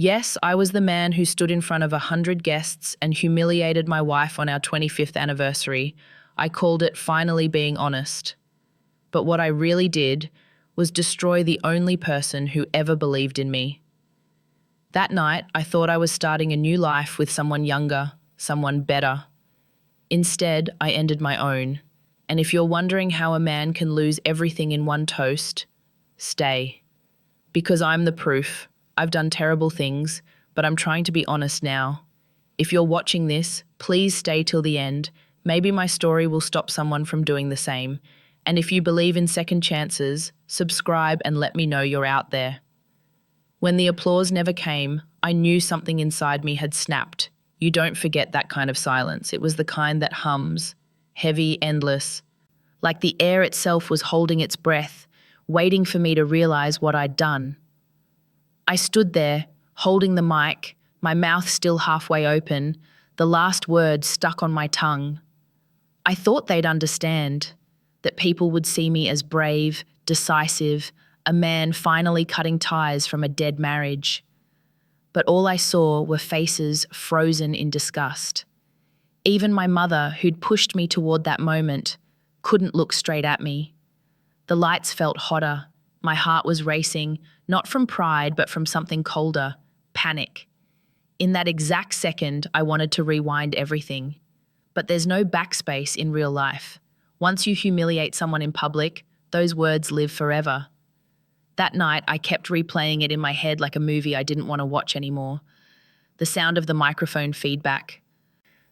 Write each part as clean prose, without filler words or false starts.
Yes, I was the man who stood in front of 100 guests and humiliated my wife on our 25th anniversary. I called it finally being honest. But what I really did was destroy the only person who ever believed in me. That night, I thought I was starting a new life with someone younger, someone better. Instead, I ended my own. And if you're wondering how a man can lose everything in one toast, stay. Because I'm the proof. I've done terrible things, but I'm trying to be honest now. If you're watching this, please stay till the end. Maybe my story will stop someone from doing the same. And if you believe in second chances, subscribe and let me know you're out there. When the applause never came, I knew something inside me had snapped. You don't forget that kind of silence. It was the kind that hums, heavy, endless, like the air itself was holding its breath, waiting for me to realize what I'd done. I stood there, holding the mic, my mouth still halfway open, the last word stuck on my tongue. I thought they'd understand, that people would see me as brave, decisive, a man finally cutting ties from a dead marriage. But all I saw were faces frozen in disgust. Even my mother, who'd pushed me toward that moment, couldn't look straight at me. The lights felt hotter. My heart was racing, not from pride, but from something colder, panic. In that exact second, I wanted to rewind everything. But there's no backspace in real life. Once you humiliate someone in public, those words live forever. That night, I kept replaying it in my head like a movie I didn't want to watch anymore. The sound of the microphone feedback.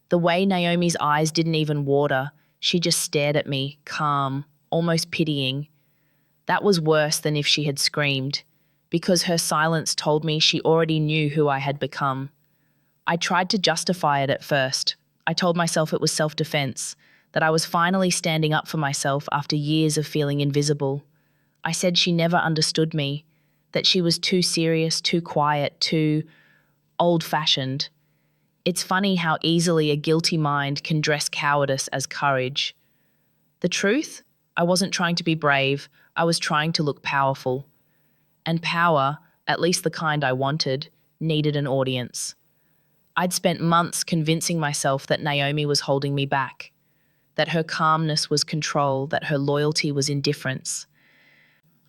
The way Naomi's eyes didn't even water. She just stared at me, calm, almost pitying. That was worse than if she had screamed, because her silence told me she already knew who I had become. I tried to justify it at first. I told myself it was self-defense, that I was finally standing up for myself after years of feeling invisible. I said she never understood me, that she was too serious, too quiet, too old-fashioned. It's funny how easily a guilty mind can dress cowardice as courage. The truth? I wasn't trying to be brave. I was trying to look powerful. And power, at least the kind I wanted, needed an audience. I'd spent months convincing myself that Naomi was holding me back, that her calmness was control, that her loyalty was indifference.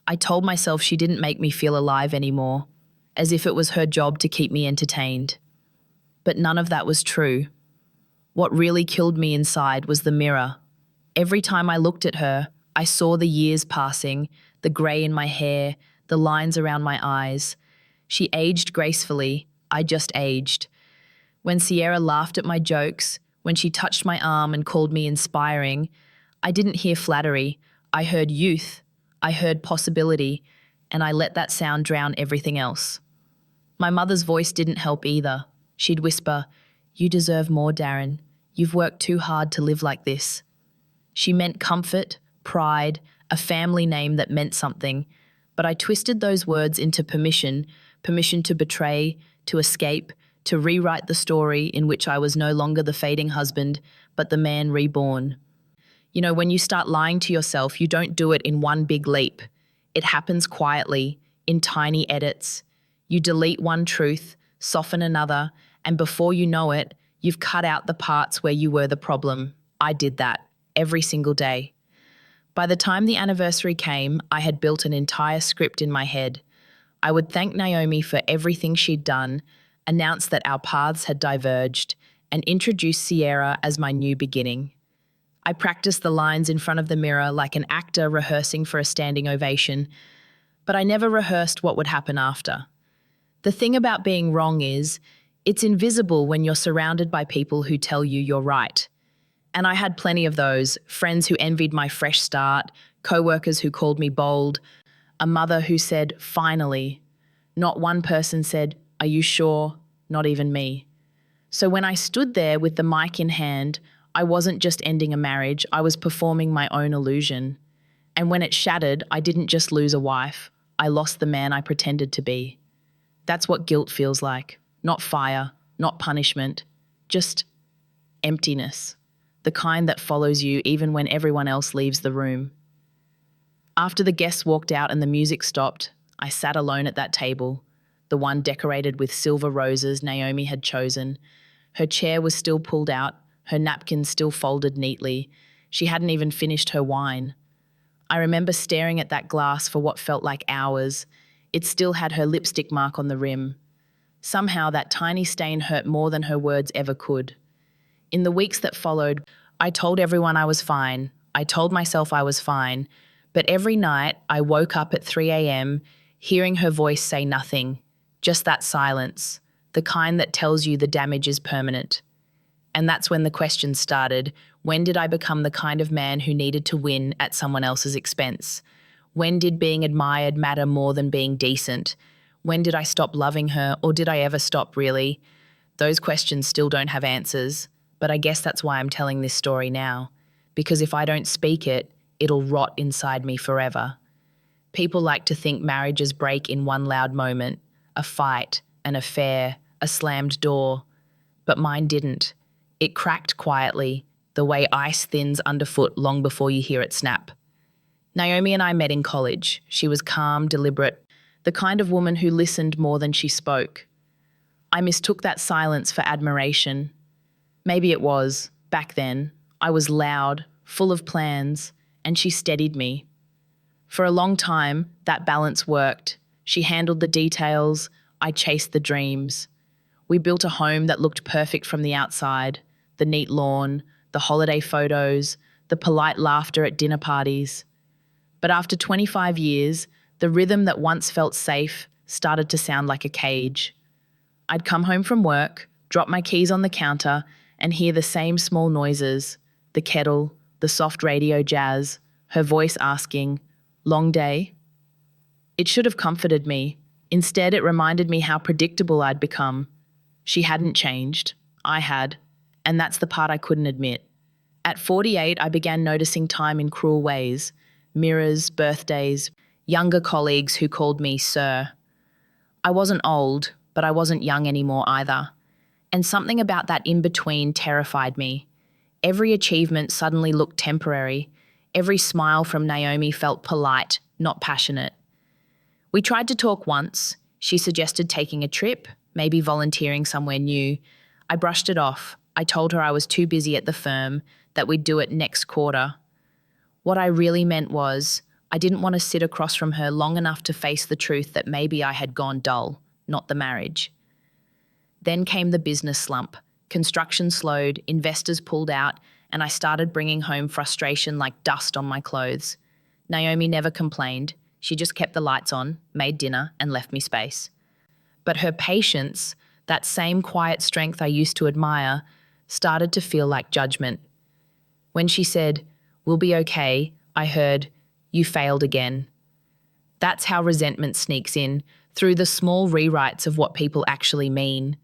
I told myself she didn't make me feel alive anymore, as if it was her job to keep me entertained. But none of that was true. What really killed me inside was the mirror. Every time I looked at her, I saw the years passing, the grey in my hair, the lines around my eyes. She aged gracefully, I just aged. When Sierra laughed at my jokes, when she touched my arm and called me inspiring, I didn't hear flattery. I heard youth, I heard possibility, and I let that sound drown everything else. My mother's voice didn't help either. She'd whisper, "You deserve more, Darren. You've worked too hard to live like this." She meant comfort, pride, a family name that meant something, but I twisted those words into permission to betray, to escape, to rewrite the story in which I was no longer the fading husband, but the man reborn. You know, when you start lying to yourself, you don't do it in one big leap. It happens quietly, in tiny edits. You delete one truth, soften another, and before you know it, you've cut out the parts where you were the problem. I did that every single day. By the time the anniversary came, I had built an entire script in my head. I would thank Naomi for everything she'd done, announce that our paths had diverged, and introduce Sierra as my new beginning. I practiced the lines in front of the mirror like an actor rehearsing for a standing ovation, but I never rehearsed what would happen after. The thing about being wrong is, it's invisible when you're surrounded by people who tell you you're right. And I had plenty of those, friends who envied my fresh start, co-workers who called me bold, a mother who said, "Finally." Not one person said, "Are you sure?" Not even me. So when I stood there with the mic in hand, I wasn't just ending a marriage, I was performing my own illusion. And when it shattered, I didn't just lose a wife, I lost the man I pretended to be. That's what guilt feels like. Not fire, not punishment, just emptiness. The kind that follows you even when everyone else leaves the room. After the guests walked out and the music stopped, I sat alone at that table. the one decorated with silver roses Naomi had chosen. Her chair was still pulled out, her napkins still folded neatly. She hadn't even finished her wine. I remember staring at that glass for what felt like hours. It still had her lipstick mark on the rim. Somehow that tiny stain hurt more than her words ever could. In the weeks that followed, I told everyone I was fine. I told myself I was fine. But every night I woke up at 3 a.m. hearing her voice say nothing, just that silence, the kind that tells you the damage is permanent. And that's when the questions started. When did I become the kind of man who needed to win at someone else's expense? When did being admired matter more than being decent? When did I stop loving her, or did I ever stop really? Those questions still don't have answers, but I guess that's why I'm telling this story now. Because if I don't speak it, it'll rot inside me forever. People like to think marriages break in one loud moment, a fight, an affair, a slammed door. But mine didn't. It cracked quietly, the way ice thins underfoot long before you hear it snap. Naomi and I met in college. She was calm, deliberate, the kind of woman who listened more than she spoke. I mistook that silence for admiration. Maybe it was, back then. I was loud, full of plans, and she steadied me. For a long time, that balance worked. She handled the details, I chased the dreams. We built a home that looked perfect from the outside, the neat lawn, the holiday photos, the polite laughter at dinner parties. But after 25 years, the rhythm that once felt safe started to sound like a cage. I'd come home from work, drop my keys on the counter, and hear the same small noises, the kettle, the soft radio jazz, her voice asking, "Long day?" It should have comforted me. Instead, it reminded me how predictable I'd become. She hadn't changed. I had. And that's the part I couldn't admit. At 48, I began noticing time in cruel ways. Mirrors, birthdays, younger colleagues who called me sir. I wasn't old, but I wasn't young anymore either. And something about that in-between terrified me. Every achievement suddenly looked temporary. Every smile from Naomi felt polite, not passionate. We tried to talk once. She suggested taking a trip, maybe volunteering somewhere new. I brushed it off. I told her I was too busy at the firm, that we'd do it next quarter. What I really meant was, I didn't want to sit across from her long enough to face the truth that maybe I had gone dull, not the marriage. Then came the business slump. Construction slowed, investors pulled out, and I started bringing home frustration like dust on my clothes. Naomi never complained. She just kept the lights on, made dinner, and left me space. But her patience, that same quiet strength I used to admire, started to feel like judgment. When she said, "We'll be okay," I heard, "You failed again." That's how resentment sneaks in, through the small rewrites of what people actually mean.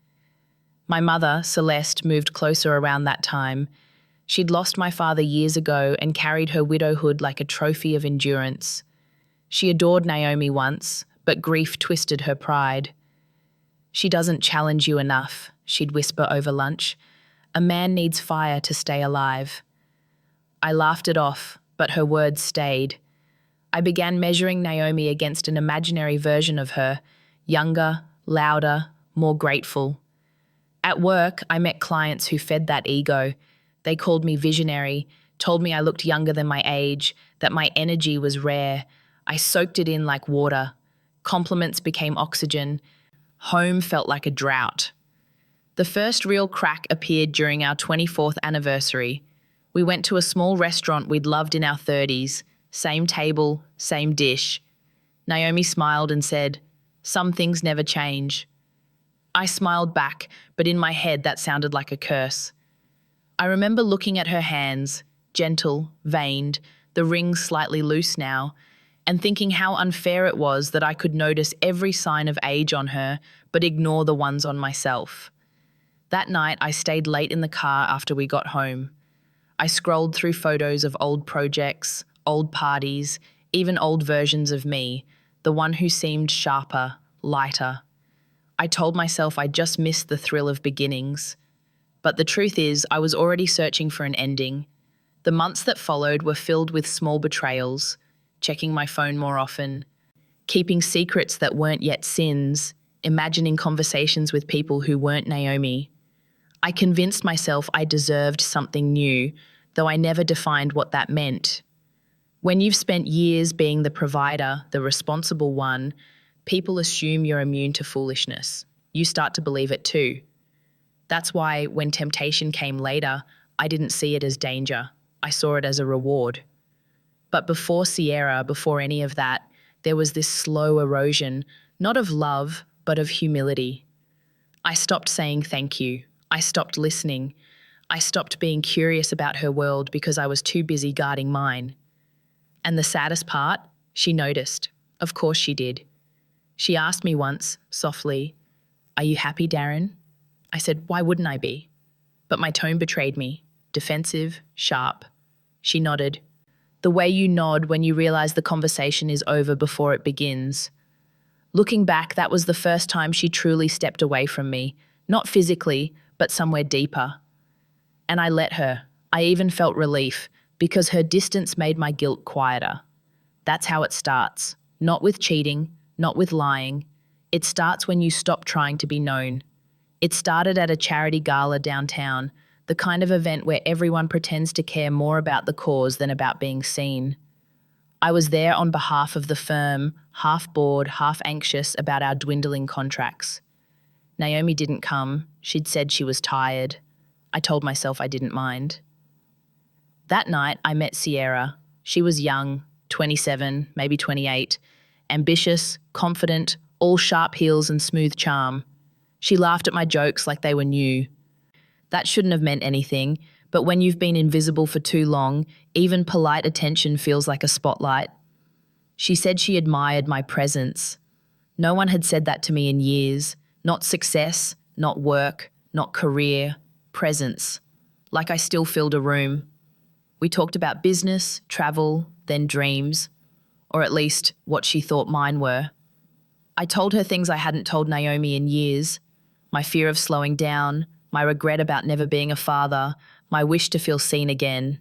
My mother, Celeste, moved closer around that time. She'd lost my father years ago and carried her widowhood like a trophy of endurance. She adored Naomi once, but grief twisted her pride. "She doesn't challenge you enough," she'd whisper over lunch. "A man needs fire to stay alive." I laughed it off, but her words stayed. I began measuring Naomi against an imaginary version of her, younger, louder, more grateful. At work, I met clients who fed that ego. They called me visionary, told me I looked younger than my age, that my energy was rare. I soaked it in like water. Compliments became oxygen. Home felt like a drought. The first real crack appeared during our 24th anniversary. We went to a small restaurant we'd loved in our 30s. Same table, same dish. Naomi smiled and said, "Some things never change." I smiled back, but in my head that sounded like a curse. I remember looking at her hands, gentle, veined, the rings slightly loose now, and thinking how unfair it was that I could notice every sign of age on her, but ignore the ones on myself. That night, I stayed late in the car after we got home. I scrolled through photos of old projects, old parties, even old versions of me, the one who seemed sharper, lighter. I told myself I just missed the thrill of beginnings. But the truth is, I was already searching for an ending. The months that followed were filled with small betrayals, checking my phone more often, keeping secrets that weren't yet sins, imagining conversations with people who weren't Naomi. I convinced myself I deserved something new, though I never defined what that meant. When you've spent years being the provider, the responsible one, people assume you're immune to foolishness. You start to believe it too. That's why when temptation came later, I didn't see it as danger. I saw it as a reward. But before Sierra, before any of that, there was this slow erosion, not of love, but of humility. I stopped saying thank you. I stopped listening. I stopped being curious about her world because I was too busy guarding mine. And the saddest part, she noticed. Of course she did. She asked me once, softly, "Are you happy, Darren?" I said, "Why wouldn't I be?" But my tone betrayed me. Defensive, sharp. She nodded. The way you nod when you realize the conversation is over before it begins. Looking back, that was the first time she truly stepped away from me. Not physically, but somewhere deeper. And I let her. I even felt relief, because her distance made my guilt quieter. That's how it starts. Not with cheating, not with lying. It starts when you stop trying to be known. It started at a charity gala downtown, the kind of event where everyone pretends to care more about the cause than about being seen. I was there on behalf of the firm, half bored, half anxious about our dwindling contracts. Naomi didn't come. She'd said she was tired. I told myself I didn't mind. That night, I met Sierra. She was young, 27, maybe 28, ambitious, confident, all sharp heels and smooth charm. She laughed at my jokes like they were new. That shouldn't have meant anything, but when you've been invisible for too long, even polite attention feels like a spotlight. She said she admired my presence. No one had said that to me in years. Not success, not work, not career, presence. Like I still filled a room. We talked about business, travel, then dreams, or at least what she thought mine were. I told her things I hadn't told Naomi in years. My fear of slowing down, my regret about never being a father, my wish to feel seen again.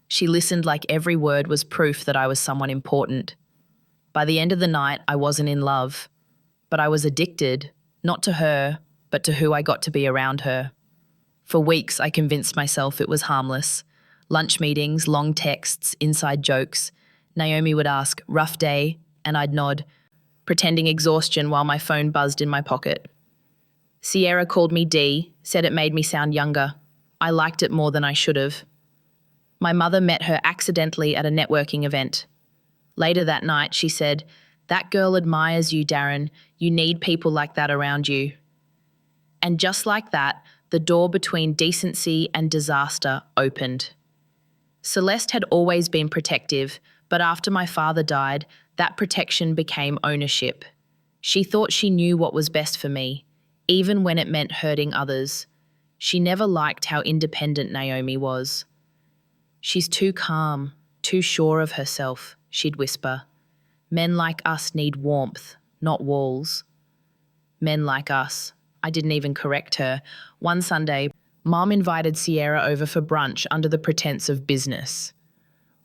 She listened like every word was proof that I was someone important. By the end of the night, I wasn't in love, but I was addicted, not to her, but to who I got to be around her. For weeks, I convinced myself it was harmless. Lunch meetings, long texts, inside jokes. Naomi would ask, "Rough day?" and I'd nod, pretending exhaustion while my phone buzzed in my pocket. Sierra called me D, said it made me sound younger. I liked it more than I should have. My mother met her accidentally at a networking event. Later that night, she said, "That girl admires you, Darren. You need people like that around you." And just like that, the door between decency and disaster opened. Celeste had always been protective, but after my father died, that protection became ownership. She thought she knew what was best for me, even when it meant hurting others. She never liked how independent Naomi was. "She's too calm, too sure of herself," she'd whisper. "Men like us need warmth, not walls." Men like us. I didn't even correct her. One Sunday, Mom invited Sierra over for brunch under the pretense of business.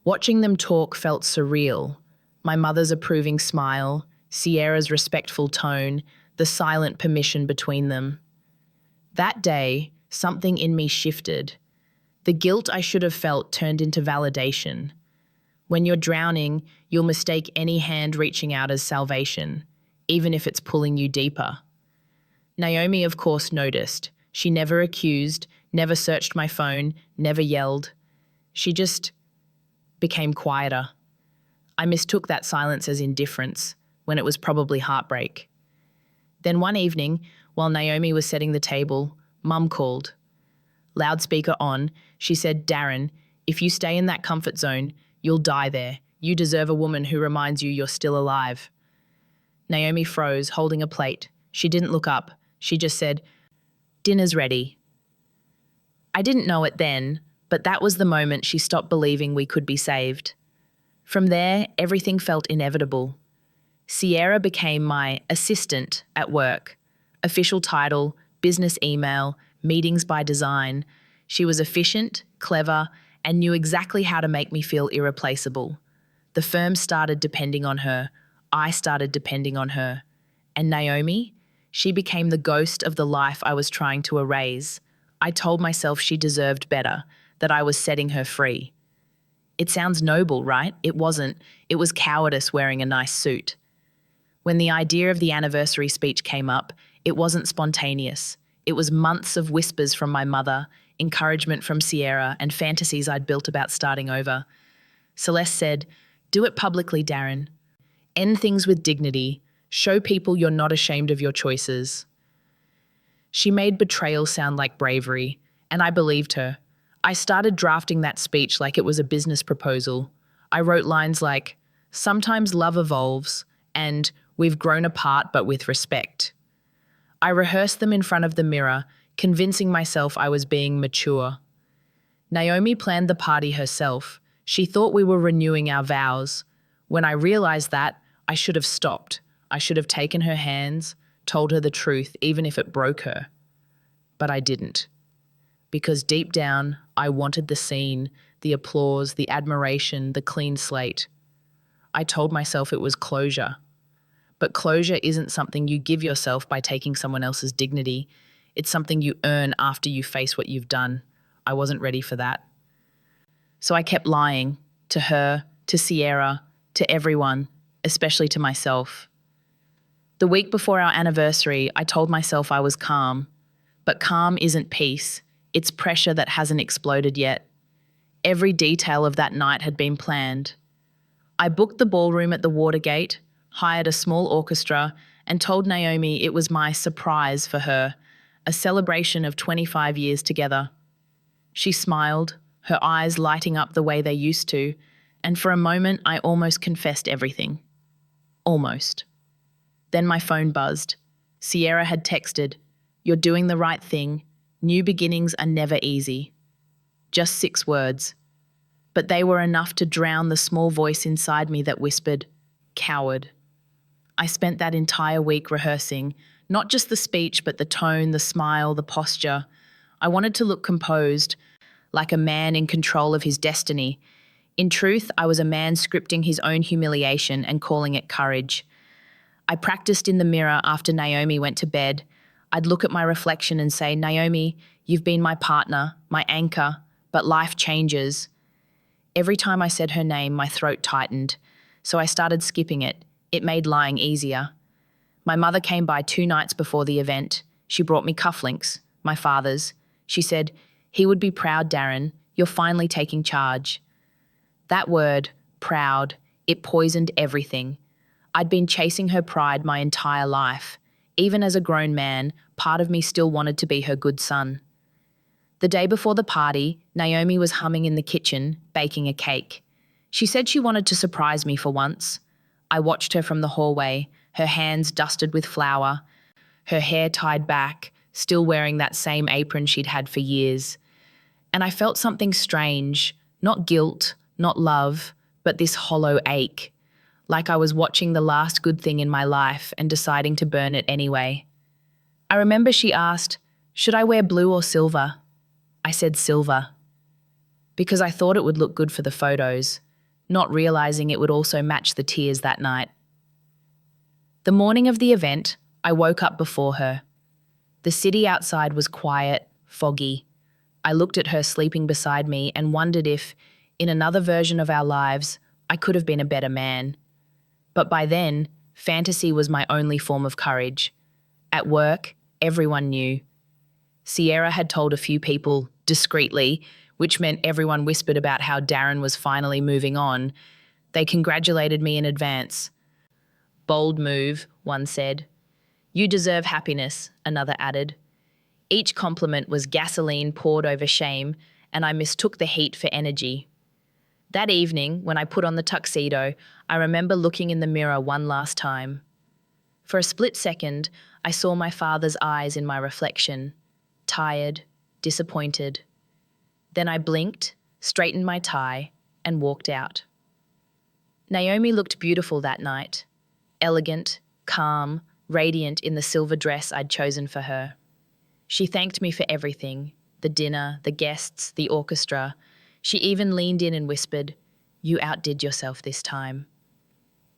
Watching them talk felt surreal. My mother's approving smile, Sierra's respectful tone, the silent permission between them. That day, something in me shifted. The guilt I should have felt turned into validation. When you're drowning, you'll mistake any hand reaching out as salvation, even if it's pulling you deeper. Naomi, of course, noticed. She never accused, never searched my phone, never yelled. She just became quieter. I mistook that silence as indifference, when it was probably heartbreak. Then one evening, while Naomi was setting the table, Mum called. Loudspeaker on, she said, "Darren, if you stay in that comfort zone, you'll die there. You deserve a woman who reminds you you're still alive." Naomi froze, holding a plate. She didn't look up. She just said, "Dinner's ready." I didn't know it then, but that was the moment she stopped believing we could be saved. From there, everything felt inevitable. Sierra became my assistant at work. Official title, business email, meetings by design. She was efficient, clever, and knew exactly how to make me feel irreplaceable. The firm started depending on her. I started depending on her. And Naomi? She became the ghost of the life I was trying to erase. I told myself she deserved better, that I was setting her free. It sounds noble, right? It wasn't. It was cowardice wearing a nice suit. When the idea of the anniversary speech came up, it wasn't spontaneous. It was months of whispers from my mother, encouragement from Sierra, and fantasies I'd built about starting over. Celeste said, "Do it publicly, Darren. End things with dignity. Show people you're not ashamed of your choices." She made betrayal sound like bravery, and I believed her. I started drafting that speech like it was a business proposal. I wrote lines like, "Sometimes love evolves," and "We've grown apart but with respect." I rehearsed them in front of the mirror, convincing myself I was being mature. Naomi planned the party herself. She thought we were renewing our vows. When I realized that, I should have stopped. I should have taken her hands, told her the truth, even if it broke her. But I didn't. Because deep down, I wanted the scene, the applause, the admiration, the clean slate. I told myself it was closure. But closure isn't something you give yourself by taking someone else's dignity. It's something you earn after you face what you've done. I wasn't ready for that. So I kept lying to her, to Sierra, to everyone, especially to myself. The week before our anniversary, I told myself I was calm. But calm isn't peace. It's pressure that hasn't exploded yet. Every detail of that night had been planned. I booked the ballroom at the Watergate, hired a small orchestra, and told Naomi it was my surprise for her, a celebration of 25 years together. She smiled, her eyes lighting up the way they used to, and for a moment I almost confessed everything. Almost. Then my phone buzzed. Sierra had texted, "You're doing the right thing. New beginnings are never easy." Just 6 words. But they were enough to drown the small voice inside me that whispered, "Coward." I spent that entire week rehearsing, not just the speech, but the tone, the smile, the posture. I wanted to look composed, like a man in control of his destiny. In truth, I was a man scripting his own humiliation and calling it courage. I practiced in the mirror after Naomi went to bed. I'd look at my reflection and say, "Naomi, you've been my partner, my anchor, but life changes." Every time I said her name, my throat tightened, so I started skipping it. It made lying easier. My mother came by 2 nights before the event. She brought me cufflinks, my father's. She said, "He would be proud, Darren. You're finally taking charge." That word, proud, it poisoned everything. I'd been chasing her pride my entire life. Even as a grown man, part of me still wanted to be her good son. The day before the party, Naomi was humming in the kitchen, baking a cake. She said she wanted to surprise me for once. I watched her from the hallway, her hands dusted with flour, her hair tied back, still wearing that same apron she'd had for years. And I felt something strange, not guilt, not love, but this hollow ache, like I was watching the last good thing in my life and deciding to burn it anyway. I remember she asked, "Should I wear blue or silver?" I said silver, because I thought it would look good for the photos, not realizing it would also match the tears that night. The morning of the event, I woke up before her. The city outside was quiet, foggy. I looked at her sleeping beside me and wondered if, in another version of our lives, I could have been a better man. But by then, fantasy was my only form of courage. At work, everyone knew. Sierra had told a few people, discreetly, which meant everyone whispered about how Darren was finally moving on. They congratulated me in advance. "Bold move," one said. "You deserve happiness," another added. Each compliment was gasoline poured over shame, and I mistook the heat for energy. That evening, when I put on the tuxedo, I remember looking in the mirror one last time. For a split second, I saw my father's eyes in my reflection, tired, disappointed. Then I blinked, straightened my tie, and walked out. Naomi looked beautiful that night, elegant, calm, radiant in the silver dress I'd chosen for her. She thanked me for everything, the dinner, the guests, the orchestra. She even leaned in and whispered, "You outdid yourself this time."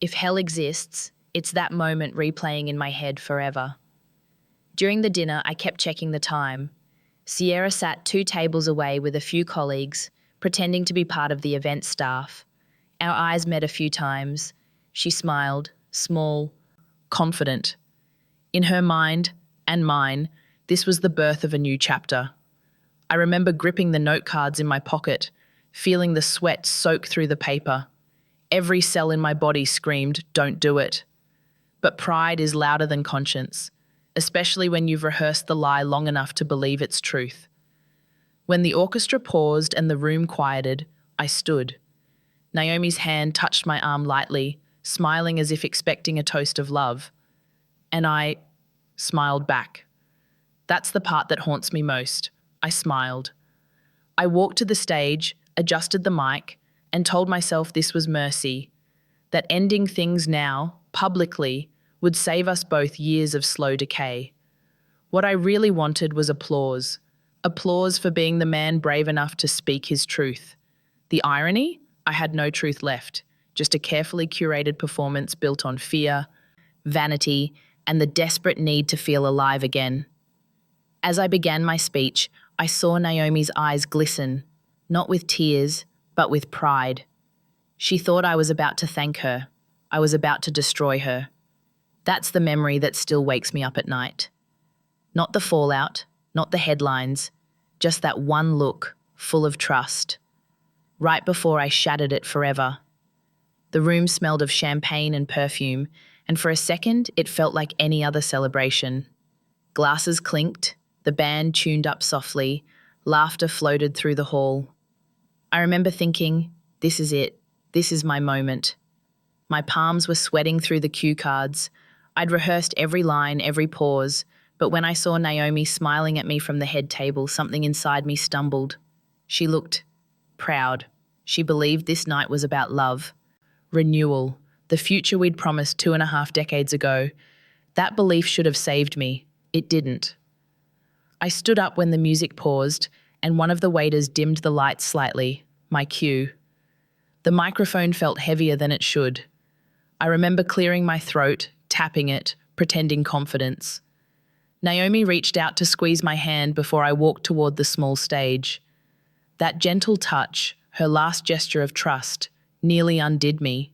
If hell exists, it's that moment replaying in my head forever. During the dinner, I kept checking the time. Sierra sat 2 tables away with a few colleagues, pretending to be part of the event staff. Our eyes met a few times. She smiled, small, confident. In her mind, and mine, this was the birth of a new chapter. I remember gripping the note cards in my pocket, feeling the sweat soak through the paper. Every cell in my body screamed, "Don't do it." But pride is louder than conscience, especially when you've rehearsed the lie long enough to believe its truth. When the orchestra paused and the room quieted, I stood. Naomi's hand touched my arm lightly, smiling as if expecting a toast of love. And I smiled back. That's the part that haunts me most. I smiled. I walked to the stage, adjusted the mic, and told myself this was mercy, that ending things now, publicly, would save us both years of slow decay. What I really wanted was applause. Applause for being the man brave enough to speak his truth. The irony? I had no truth left, just a carefully curated performance built on fear, vanity, and the desperate need to feel alive again. As I began my speech, I saw Naomi's eyes glisten, not with tears, but with pride. She thought I was about to thank her. I was about to destroy her. That's the memory that still wakes me up at night. Not the fallout, not the headlines, just that one look, full of trust. Right before I shattered it forever. The room smelled of champagne and perfume, and for a second it felt like any other celebration. Glasses clinked, the band tuned up softly, laughter floated through the hall. I remember thinking, this is it, this is my moment. My palms were sweating through the cue cards. I'd rehearsed every line, every pause, but when I saw Naomi smiling at me from the head table, something inside me stumbled. She looked proud. She believed this night was about love, renewal, the future we'd promised 2.5 decades ago. That belief should have saved me. It didn't. I stood up when the music paused, and one of the waiters dimmed the lights slightly, my cue. The microphone felt heavier than it should. I remember clearing my throat, tapping it, pretending confidence. Naomi reached out to squeeze my hand before I walked toward the small stage. That gentle touch, her last gesture of trust, nearly undid me.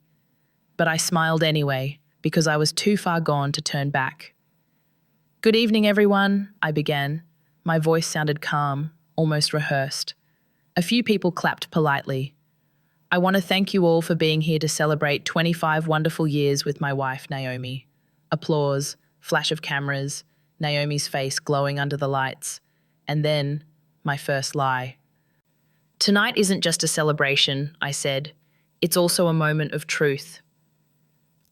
But I smiled anyway, because I was too far gone to turn back. "Good evening, everyone," I began. My voice sounded calm, almost rehearsed. A few people clapped politely. "I want to thank you all for being here to celebrate 25 wonderful years with my wife, Naomi." Applause, flash of cameras, Naomi's face glowing under the lights. And then, my first lie. "Tonight isn't just a celebration," I said. "It's also a moment of truth."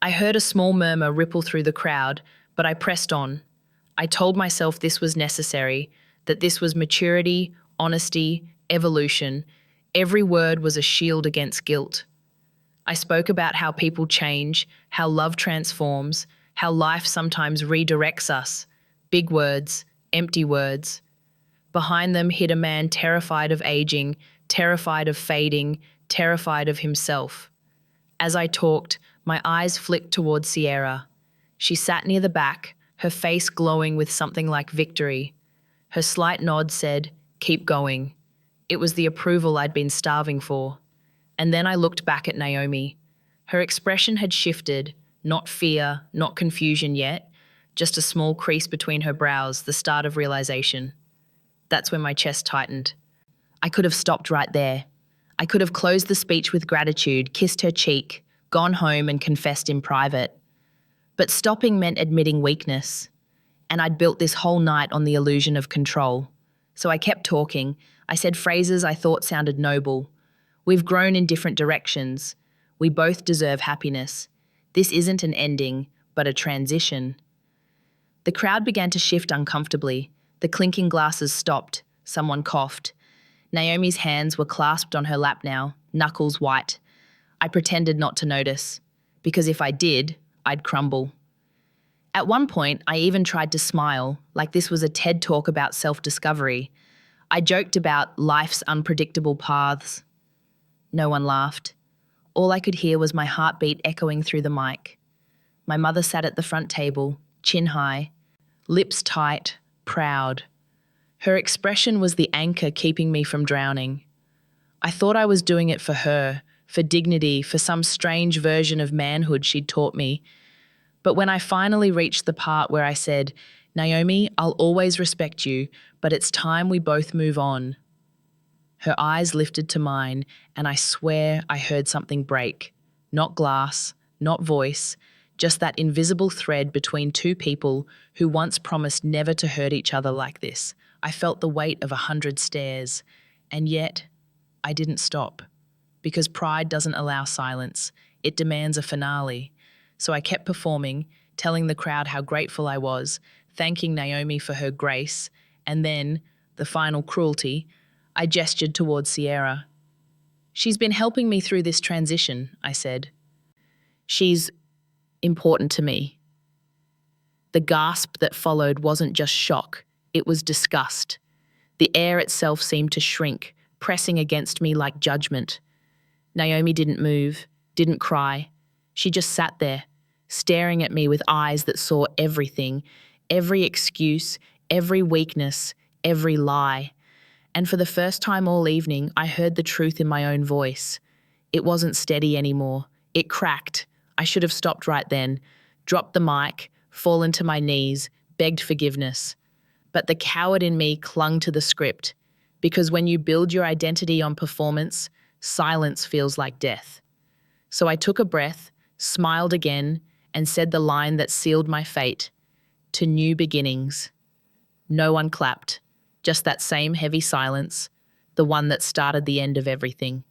I heard a small murmur ripple through the crowd, but I pressed on. I told myself this was necessary, that this was maturity, honesty, evolution. Every word was a shield against guilt. I spoke about how people change, how love transforms, how life sometimes redirects us. Big words, empty words. Behind them hid a man terrified of aging, terrified of fading, terrified of himself. As I talked, my eyes flicked toward Sierra. She sat near the back, her face glowing with something like victory. Her slight nod said, "Keep going." It was the approval I'd been starving for. And then I looked back at Naomi. Her expression had shifted, not fear, not confusion yet, just a small crease between her brows, the start of realization. That's when my chest tightened. I could have stopped right there. I could have closed the speech with gratitude, kissed her cheek, gone home and confessed in private. But stopping meant admitting weakness. And I'd built this whole night on the illusion of control. So I kept talking. I said phrases I thought sounded noble. We've grown in different directions. We both deserve happiness. This isn't an ending, but a transition. The crowd began to shift uncomfortably. The clinking glasses stopped. Someone coughed. Naomi's hands were clasped on her lap now, knuckles white. I pretended not to notice, because if I did, I'd crumble. At one point, I even tried to smile, like this was a TED talk about self-discovery. I joked about life's unpredictable paths. No one laughed. All I could hear was my heartbeat echoing through the mic. My mother sat at the front table, chin high. lips tight, proud. Her expression was the anchor keeping me from drowning. I thought I was doing it for her, for dignity, for some strange version of manhood she'd taught me. But when I finally reached the part where I said, "Naomi, I'll always respect you, but it's time we both move on," her eyes lifted to mine, and I swear I heard something break. Not glass, not voice, just that invisible thread between two people who once promised never to hurt each other like this. I felt the weight of 100 stares, and yet I didn't stop. Because pride doesn't allow silence, it demands a finale. So I kept performing, telling the crowd how grateful I was, thanking Naomi for her grace, and then, the final cruelty, I gestured towards Sierra. "She's been helping me through this transition," I said. "She's important to me." The gasp that followed wasn't just shock, it was disgust. The air itself seemed to shrink, pressing against me like judgment. Naomi didn't move, didn't cry. She just sat there, staring at me with eyes that saw everything, every excuse, every weakness, every lie. And for the first time all evening, I heard the truth in my own voice. It wasn't steady anymore. It cracked. I should have stopped right then, dropped the mic, fallen to my knees, begged forgiveness. But the coward in me clung to the script, because when you build your identity on performance, silence feels like death. So I took a breath, smiled again, and said the line that sealed my fate. "To new beginnings." No one clapped, just that same heavy silence, the one that started the end of everything.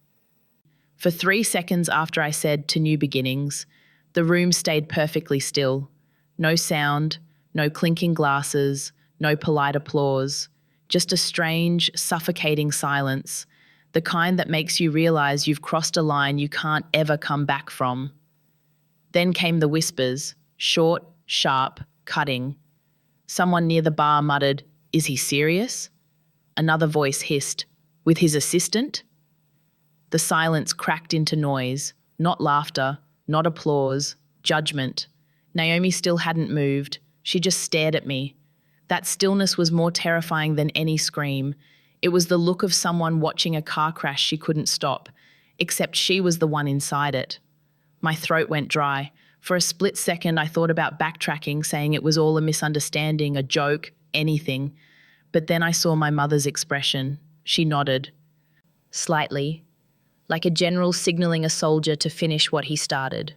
For 3 seconds after I said "to new beginnings," the room stayed perfectly still. No sound, no clinking glasses, no polite applause, just a strange, suffocating silence, the kind that makes you realize you've crossed a line you can't ever come back from. Then came the whispers, short, sharp, cutting. Someone near the bar muttered, "Is he serious?" Another voice hissed, "With his assistant?" The silence cracked into noise, not laughter, not applause, judgment. Naomi still hadn't moved. She just stared at me. That stillness was more terrifying than any scream. It was the look of someone watching a car crash she couldn't stop, except she was the one inside it. My throat went dry. For a split second, I thought about backtracking, saying it was all a misunderstanding, a joke, anything. But then I saw my mother's expression. She nodded. Slightly, like a general signaling a soldier to finish what he started.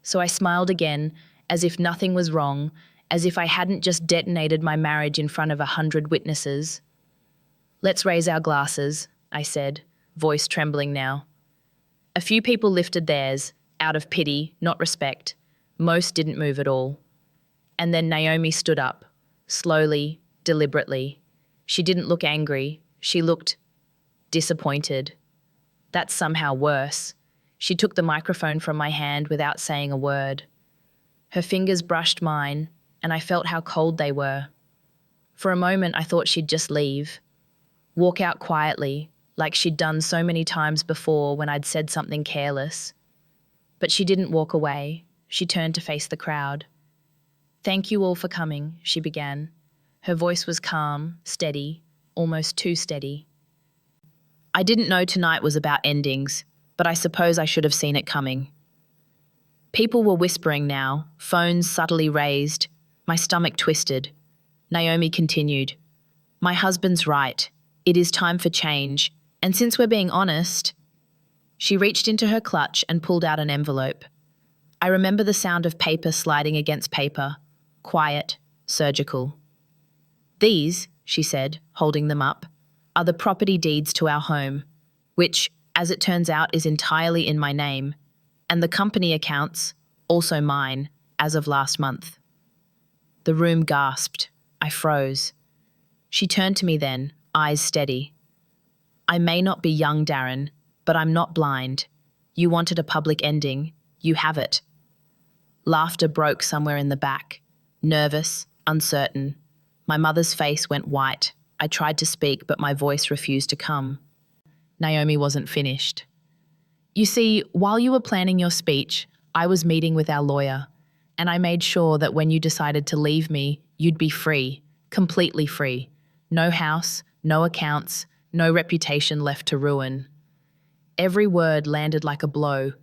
So I smiled again, as if nothing was wrong, as if I hadn't just detonated my marriage in front of 100 witnesses. "Let's raise our glasses," I said, voice trembling now. A few people lifted theirs, out of pity, not respect. Most didn't move at all. And then Naomi stood up, slowly, deliberately. She didn't look angry. She looked disappointed. That's somehow worse. She took the microphone from my hand without saying a word. Her fingers brushed mine, and I felt how cold they were. For a moment, I thought she'd just leave, walk out quietly, like she'd done so many times before when I'd said something careless. But she didn't walk away. She turned to face the crowd. "Thank you all for coming," she began. Her voice was calm, steady, almost too steady. "I didn't know tonight was about endings, but I suppose I should have seen it coming." People were whispering now, phones subtly raised. My stomach twisted. Naomi continued, "My husband's right. It is time for change. And since we're being honest..." She reached into her clutch and pulled out an envelope. I remember the sound of paper sliding against paper, quiet, surgical. "These," she said, holding them up, "are the property deeds to our home, which, as it turns out, is entirely in my name, and the company accounts, also mine, as of last month." The room gasped. I froze. She turned to me then, eyes steady. "I may not be young, Darren, but I'm not blind. You wanted a public ending. You have it." Laughter broke somewhere in the back. Nervous, uncertain. My mother's face went white. I tried to speak, but my voice refused to come. Naomi wasn't finished. "You see, while you were planning your speech, I was meeting with our lawyer, and I made sure that when you decided to leave me, You'd be free, completely free. No house, no accounts, no reputation left to ruin. Every word landed like a blow.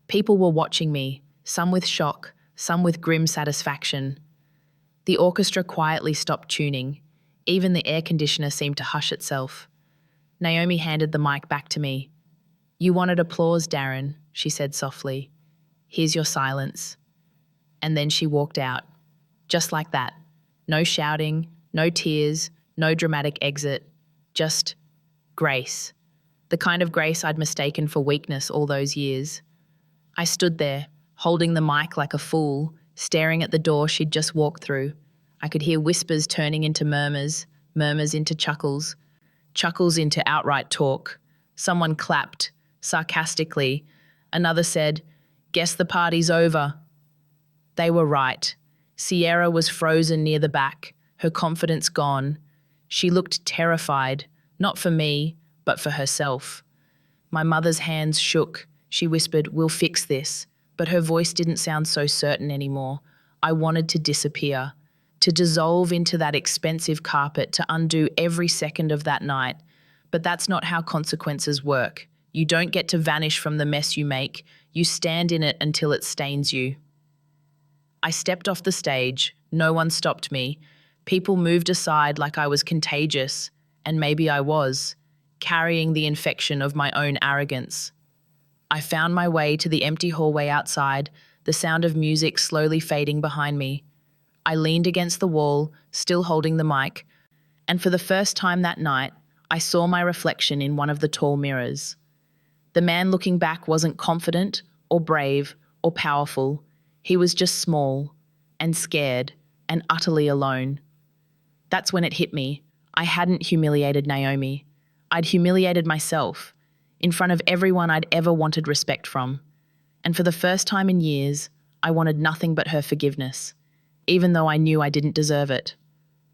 People were watching me, some with shock, some with grim satisfaction. The orchestra quietly stopped tuning. Even the air conditioner seemed to hush itself. Naomi handed the mic back to me. "You wanted applause, Darren," she said softly. "Here's your silence." And then she walked out. Just like that. No shouting, no tears, no dramatic exit. Just grace. The kind of grace I'd mistaken for weakness all those years. I stood there, holding the mic like a fool, staring at the door she'd just walked through. I could hear whispers turning into murmurs, murmurs into chuckles, chuckles into outright talk. Someone clapped, sarcastically. Another said, "Guess the party's over." They were right. Sierra was frozen near the back, her confidence gone. She looked terrified, not for me, but for herself. My mother's hands shook. She whispered, "We'll fix this." But her voice didn't sound so certain anymore. I wanted to disappear, to dissolve into that expensive carpet, to undo every second of that night. But that's not how consequences work. You don't get to vanish from the mess you make. You stand in it until it stains you. I stepped off the stage. No one stopped me. People moved aside like I was contagious, and maybe I was, carrying the infection of my own arrogance. I found my way to the empty hallway outside, the sound of music slowly fading behind me. I leaned against the wall, still holding the mic, and for the first time that night, I saw my reflection in one of the tall mirrors. The man looking back wasn't confident or brave or powerful. He was just small and scared and utterly alone. That's when it hit me. I hadn't humiliated Naomi. I'd humiliated myself in front of everyone I'd ever wanted respect from. And for the first time in years, I wanted nothing but her forgiveness, even though I knew I didn't deserve it.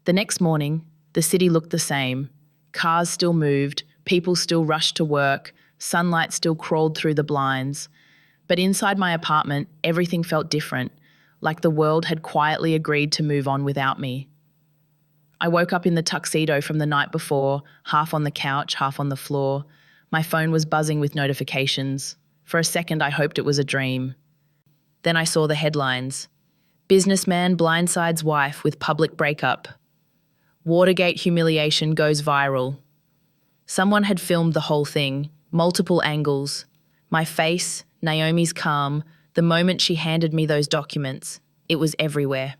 The next morning, the city looked the same. Cars still moved, people still rushed to work, sunlight still crawled through the blinds. But inside my apartment, everything felt different, like the world had quietly agreed to move on without me. I woke up in the tuxedo from the night before, half on the couch, half on the floor. My phone was buzzing with notifications. For a second, I hoped it was a dream. Then I saw the headlines. Businessman blindsides wife with public breakup. Watergate humiliation goes viral. Someone had filmed the whole thing, multiple angles. My face, Naomi's calm, the moment she handed me those documents. It was everywhere.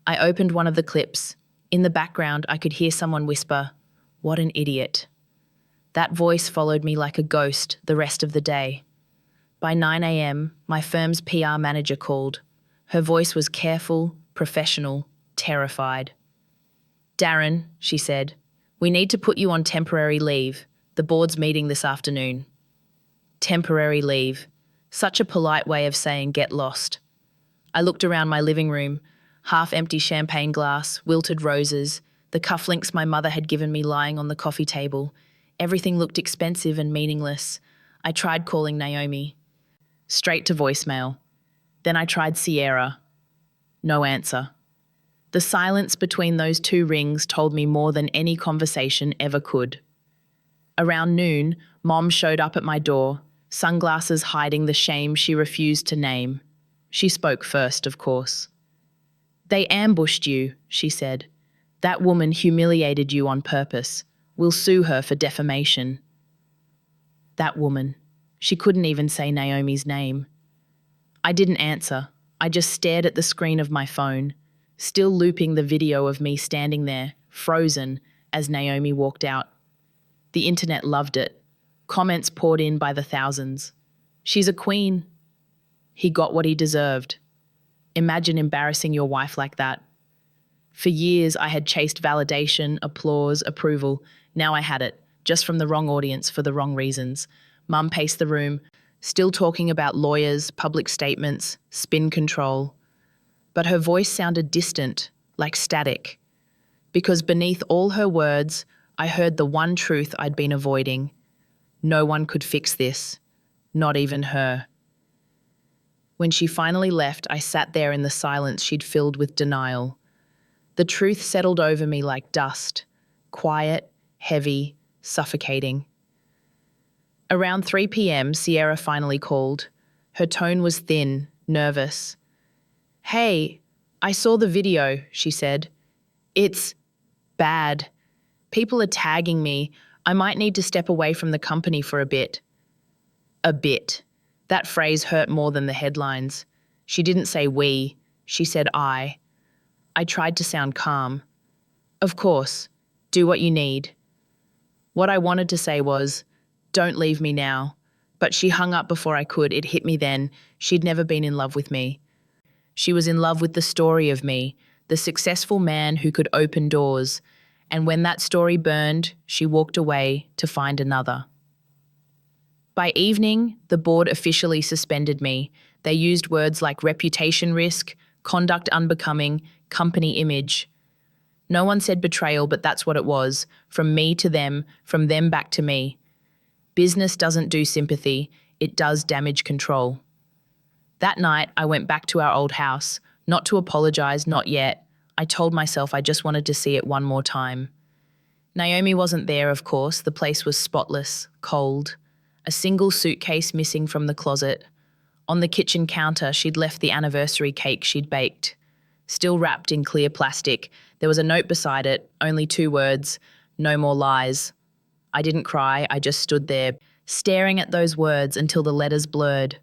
I opened one of the clips. In the background, I could hear someone whisper, "What an idiot." That voice followed me like a ghost the rest of the day. By 9 a.m., my firm's PR manager called. Her voice was careful, professional, terrified. "Darren," she said, "we need to put you on temporary leave. The board's meeting this afternoon." Temporary leave. Such a polite way of saying get lost. I looked around my living room, half-empty champagne glass, wilted roses, the cufflinks my mother had given me lying on the coffee table. Everything looked expensive and meaningless. I tried calling Naomi. Straight to voicemail. Then I tried Sierra. No answer. The silence between those two rings told me more than any conversation ever could. Around noon, Mom showed up at my door, sunglasses hiding the shame she refused to name. She spoke first, of course. "They ambushed you," she said. "That woman humiliated you on purpose. We'll sue her for defamation." That woman. She couldn't even say Naomi's name. I didn't answer. I just stared at the screen of my phone, still looping the video of me standing there, frozen, as Naomi walked out. The internet loved it. Comments poured in by the thousands. "She's a queen." He got what he deserved. Imagine embarrassing your wife like that. For years, I had chased validation, applause, approval. Now I had it, just from the wrong audience for the wrong reasons. Mum paced the room, still talking about lawyers, public statements, spin control. But her voice sounded distant, like static. Because beneath all her words, I heard the one truth I'd been avoiding. No one could fix this, not even her. When she finally left, I sat there in the silence she'd filled with denial. The truth settled over me like dust, quiet, heavy, suffocating. Around 3 p.m., Sierra finally called. Her tone was thin, nervous. "Hey, I saw the video," she said. "It's bad. People are tagging me. I might need to step away from the company for a bit." A bit. That phrase hurt more than the headlines. She didn't say we, she said I. I tried to sound calm. "Of course, do what you need." What I wanted to say was, "Don't leave me now." But she hung up before I could. It hit me then. She'd never been in love with me. She was in love with the story of me, the successful man who could open doors. And when that story burned, she walked away to find another. By evening, the board officially suspended me. They used words like reputation risk, conduct unbecoming, company image. No one said betrayal, but that's what it was. From me to them, from them back to me. Business doesn't do sympathy, it does damage control. That night, I went back to our old house, not to apologize, not yet. I told myself I just wanted to see it one more time. Naomi wasn't there, of course. The place was spotless, cold. A single suitcase missing from the closet. On the kitchen counter, she'd left the anniversary cake she'd baked. Still wrapped in clear plastic, there was a note beside it, only 2 words, "No more lies." I didn't cry, I just stood there, staring at those words until the letters blurred.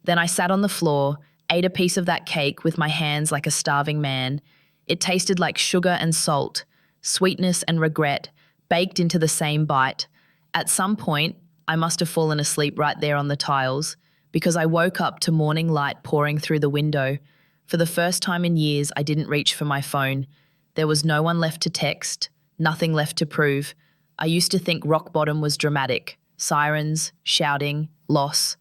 Then I sat on the floor, ate a piece of that cake with my hands like a starving man. It tasted like sugar and salt, sweetness and regret, baked into the same bite. At some point, I must have fallen asleep right there on the tiles, because I woke up to morning light pouring through the window. For the first time in years, I didn't reach for my phone. There was no one left to text, nothing left to prove. I used to think rock bottom was dramatic, sirens, shouting, loss.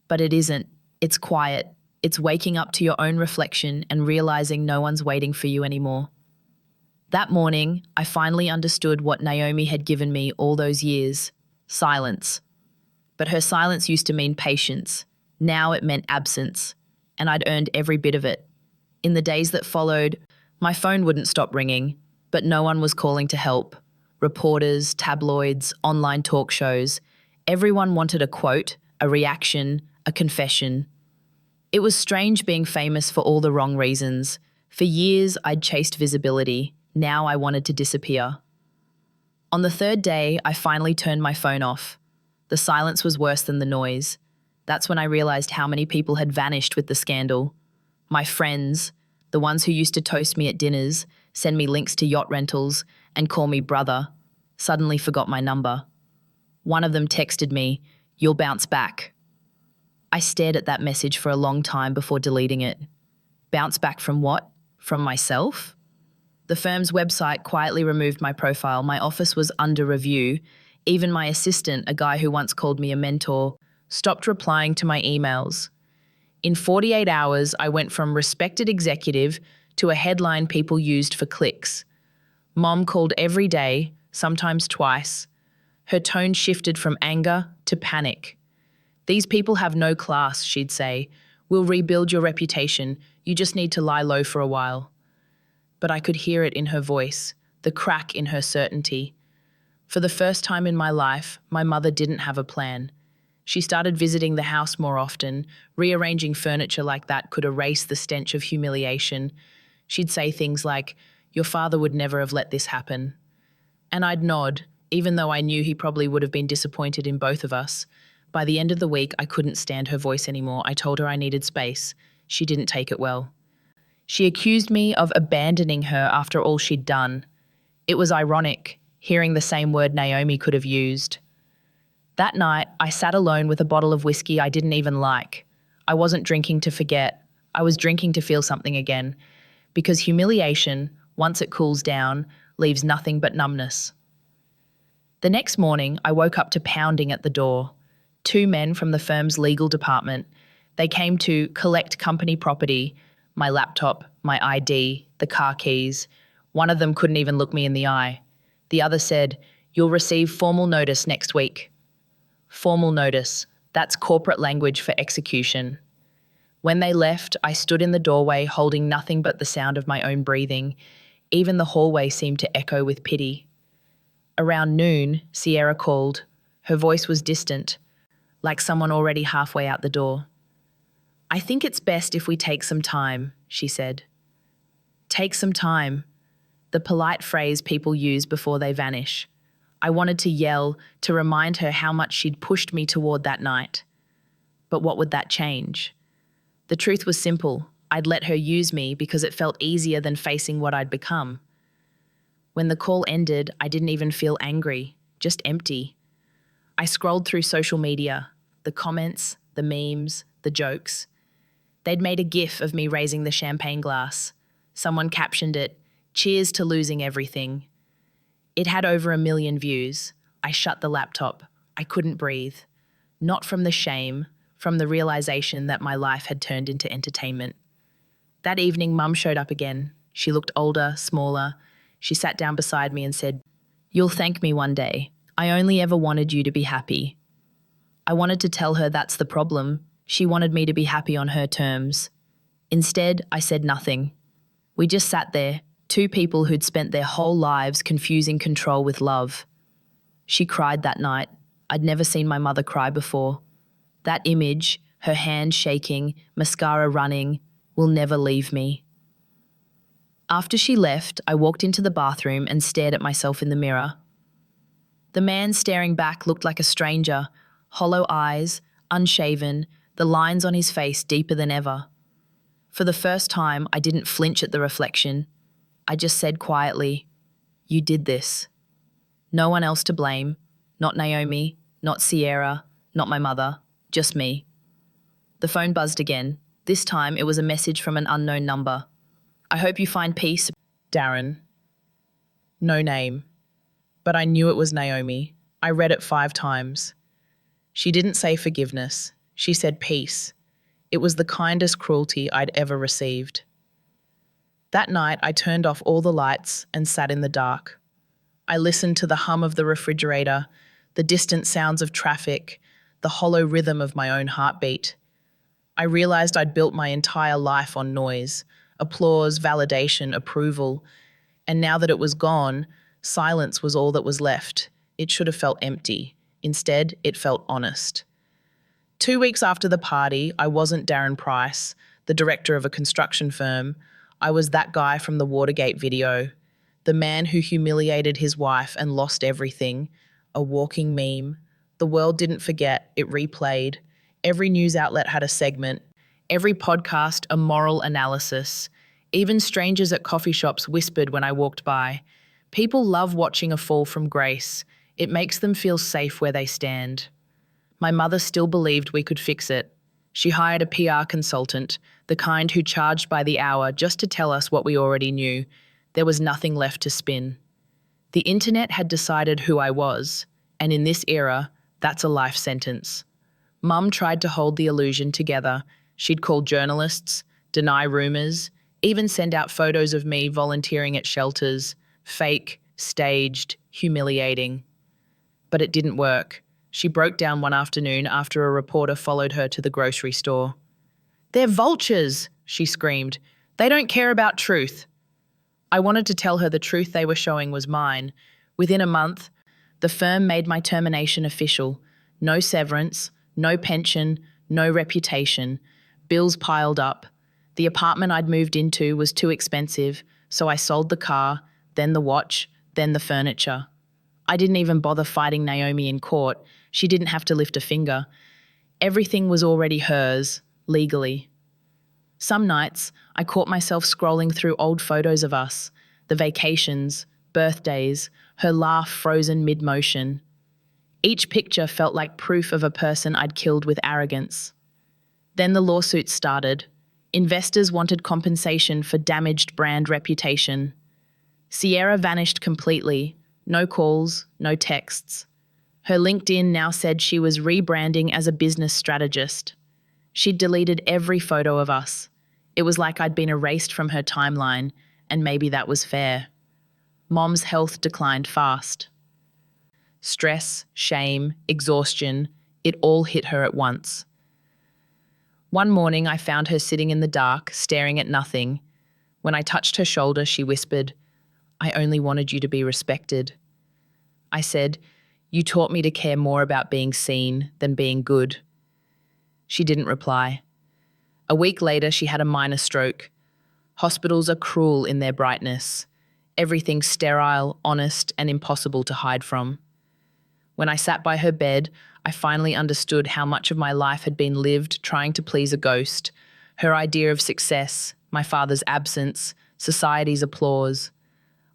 But it isn't. It's quiet. It's waking up to your own reflection and realizing no one's waiting for you anymore. That morning, I finally understood what Naomi had given me all those years: silence. But her silence used to mean patience. Now it meant absence. And I'd earned every bit of it. In the days that followed, my phone wouldn't stop ringing, but no one was calling to help. Reporters, tabloids, online talk shows. Everyone wanted a quote, a reaction, a confession. It was strange being famous for all the wrong reasons. For years, I'd chased visibility. Now I wanted to disappear. On the 3rd day, I finally turned my phone off. The silence was worse than the noise. That's when I realized how many people had vanished with the scandal. My friends, the ones who used to toast me at dinners, send me links to yacht rentals, and call me brother, suddenly forgot my number. One of them texted me, "You'll bounce back." I stared at that message for a long time before deleting it. Bounce back from what? From myself? The firm's website quietly removed my profile. My office was under review. Even my assistant, a guy who once called me a mentor, stopped replying to my emails. In 48 hours, I went from respected executive to a headline people used for clicks. Mom called every day, sometimes twice. Her tone shifted from anger to panic. "These people have no class," she'd say. "We'll rebuild your reputation. You just need to lie low for a while." But I could hear it in her voice, the crack in her certainty. For the first time in my life, my mother didn't have a plan. She started visiting the house more often. Rearranging furniture like that could erase the stench of humiliation. She'd say things like, "Your father would never have let this happen." And I'd nod, even though I knew he probably would have been disappointed in both of us. By the end of the week, I couldn't stand her voice anymore. I told her I needed space. She didn't take it well. She accused me of abandoning her after all she'd done. It was ironic, hearing the same word Naomi could have used. That night, I sat alone with a bottle of whiskey I didn't even like. I wasn't drinking to forget. I was drinking to feel something again. Because humiliation, once it cools down, leaves nothing but numbness. The next morning, I woke up to pounding at the door. 2 men from the firm's legal department. They came to collect company property, my laptop, my ID, the car keys. One of them couldn't even look me in the eye. The other said, "You'll receive formal notice next week." Formal notice. That's corporate language for execution. When they left, I stood in the doorway holding nothing but the sound of my own breathing. Even the hallway seemed to echo with pity. Around noon, Sierra called. Her voice was distant, like someone already halfway out the door. "I think it's best if we take some time," she said. Take some time. The polite phrase people use before they vanish. I wanted to yell, to remind her how much she'd pushed me toward that night. But what would that change? The truth was simple. I'd let her use me because it felt easier than facing what I'd become. When the call ended, I didn't even feel angry, just empty. I scrolled through social media, the comments, the memes, the jokes. They'd made a gif of me raising the champagne glass. Someone captioned it, "Cheers to losing everything." It had over 1 million views. I shut the laptop. I couldn't breathe. Not from the shame, from the realization that my life had turned into entertainment. That evening, Mum showed up again. She looked older, smaller. She sat down beside me and said, "You'll thank me one day. I only ever wanted you to be happy." I wanted to tell her that's the problem. She wanted me to be happy on her terms. Instead, I said nothing. We just sat there, two people who'd spent their whole lives confusing control with love. She cried that night. I'd never seen my mother cry before. That image, her hand shaking, mascara running, will never leave me. After she left, I walked into the bathroom and stared at myself in the mirror. The man staring back looked like a stranger, hollow eyes, unshaven, the lines on his face deeper than ever. For the first time, I didn't flinch at the reflection. I just said quietly, "You did this." No one else to blame, not Naomi, not Sierra, not my mother, just me. The phone buzzed again. This time it was a message from an unknown number. "I hope you find peace, Darren." No name. But I knew it was Naomi. I read it 5 times. She didn't say forgiveness. She said peace. It was the kindest cruelty I'd ever received. That night, I turned off all the lights and sat in the dark. I listened to the hum of the refrigerator, the distant sounds of traffic, the hollow rhythm of my own heartbeat. I realized I'd built my entire life on noise, applause, validation, approval, and now that it was gone, silence was all that was left. It should have felt empty. Instead, it felt honest. 2 weeks after the party, I wasn't Darren Price, the director of a construction firm. I was that guy from the Watergate video, the man who humiliated his wife and lost everything, a walking meme. The world didn't forget, it replayed. Every news outlet had a segment, every podcast a moral analysis. Even strangers at coffee shops whispered when I walked by. People love watching a fall from grace. It makes them feel safe where they stand. My mother still believed we could fix it. She hired a PR consultant, the kind who charged by the hour just to tell us what we already knew. There was nothing left to spin. The internet had decided who I was, and in this era, that's a life sentence. Mum tried to hold the illusion together. She'd call journalists, deny rumours, even send out photos of me volunteering at shelters. Fake, staged, humiliating. But it didn't work. She broke down one afternoon after a reporter followed her to the grocery store. "They're vultures," she screamed. "They don't care about truth." I wanted to tell her the truth they were showing was mine. Within a month, the firm made my termination official. No severance, no pension, no reputation. Bills piled up. The apartment I'd moved into was too expensive, so I sold the car, then the watch, then the furniture. I didn't even bother fighting Naomi in court. She didn't have to lift a finger. Everything was already hers, legally. Some nights, I caught myself scrolling through old photos of us, the vacations, birthdays, her laugh frozen mid-motion. Each picture felt like proof of a person I'd killed with arrogance. Then the lawsuits started. Investors wanted compensation for damaged brand reputation. Sierra vanished completely. No calls, no texts. Her LinkedIn now said she was rebranding as a business strategist. She'd deleted every photo of us. It was like I'd been erased from her timeline, and maybe that was fair. Mom's health declined fast. Stress, shame, exhaustion, it all hit her at once. One morning I found her sitting in the dark, staring at nothing. When I touched her shoulder, she whispered, I only wanted you to be respected. I said, you taught me to care more about being seen than being good. She didn't reply. A week later, she had a minor stroke. Hospitals are cruel in their brightness. Everything sterile, honest, and impossible to hide from. When I sat by her bed, I finally understood how much of my life had been lived trying to please a ghost. Her idea of success, my father's absence, society's applause.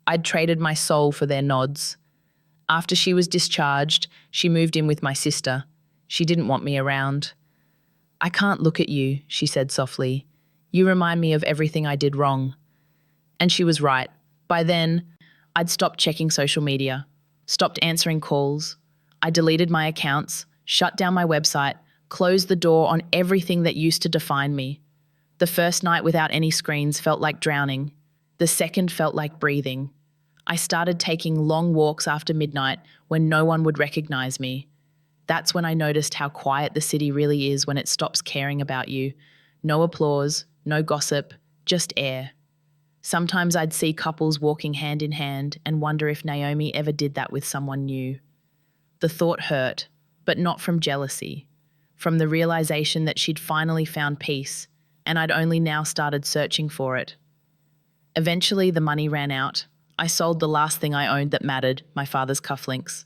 I'd traded my soul for their nods. After she was discharged, she moved in with my sister. She didn't want me around. I can't look at you, she said softly. You remind me of everything I did wrong. And she was right. By then, I'd stopped checking social media, stopped answering calls. I deleted my accounts, shut down my website, closed the door on everything that used to define me. The first night without any screens felt like drowning. The second felt like breathing. I started taking long walks after midnight when no one would recognize me. That's when I noticed how quiet the city really is when it stops caring about you. No applause, no gossip, just air. Sometimes I'd see couples walking hand in hand and wonder if Naomi ever did that with someone new. The thought hurt, but not from jealousy, from the realization that she'd finally found peace, and I'd only now started searching for it. Eventually, the money ran out. I sold the last thing I owned that mattered, my father's cufflinks.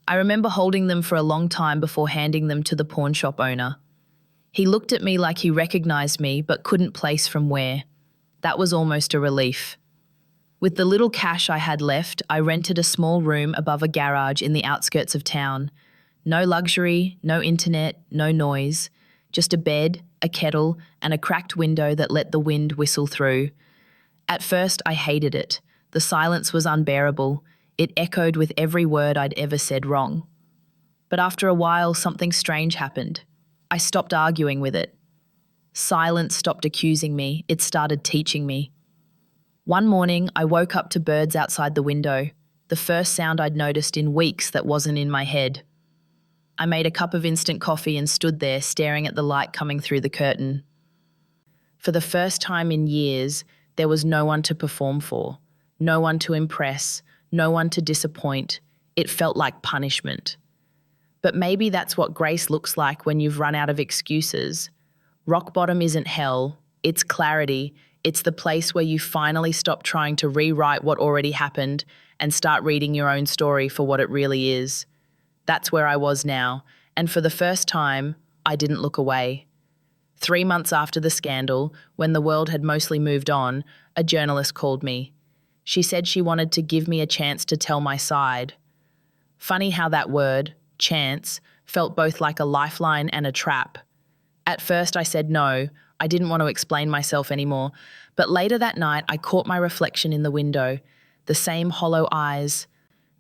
I remember holding them for a long time before handing them to the pawn shop owner. He looked at me like he recognized me but couldn't place from where. That was almost a relief. With the little cash I had left, I rented a small room above a garage in the outskirts of town. No luxury, no internet, no noise. Just a bed, a kettle, and a cracked window that let the wind whistle through. At first, I hated it. The silence was unbearable. It echoed with every word I'd ever said wrong. But after a while, something strange happened. I stopped arguing with it. Silence stopped accusing me. It started teaching me. One morning, I woke up to birds outside the window, the first sound I'd noticed in weeks that wasn't in my head. I made a cup of instant coffee and stood there staring at the light coming through the curtain. For the first time in years, there was no one to perform for, no one to impress, no one to disappoint. It felt like punishment. But maybe that's what grace looks like when you've run out of excuses. Rock bottom isn't hell, it's clarity. It's the place where you finally stop trying to rewrite what already happened and start reading your own story for what it really is. That's where I was now, and for the first time, I didn't look away. 3 months after the scandal, when the world had mostly moved on, a journalist called me. She said she wanted to give me a chance to tell my side. Funny how that word, chance, felt both like a lifeline and a trap. At first I said no, I didn't want to explain myself anymore, but later that night I caught my reflection in the window, the same hollow eyes,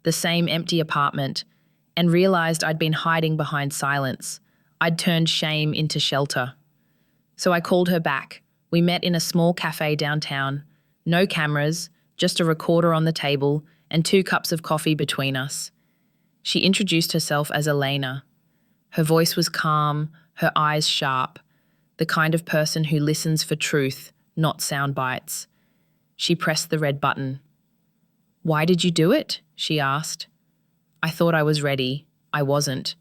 the same empty apartment, and realized I'd been hiding behind silence. I'd turned shame into shelter. So I called her back. We met in a small cafe downtown. No cameras, just a recorder on the table and 2 cups of coffee between us. She introduced herself as Elena. Her voice was calm, her eyes sharp, the kind of person who listens for truth, not sound bites. She pressed the red button. "Why did you do it?" she asked. I thought I was ready. I wasn't,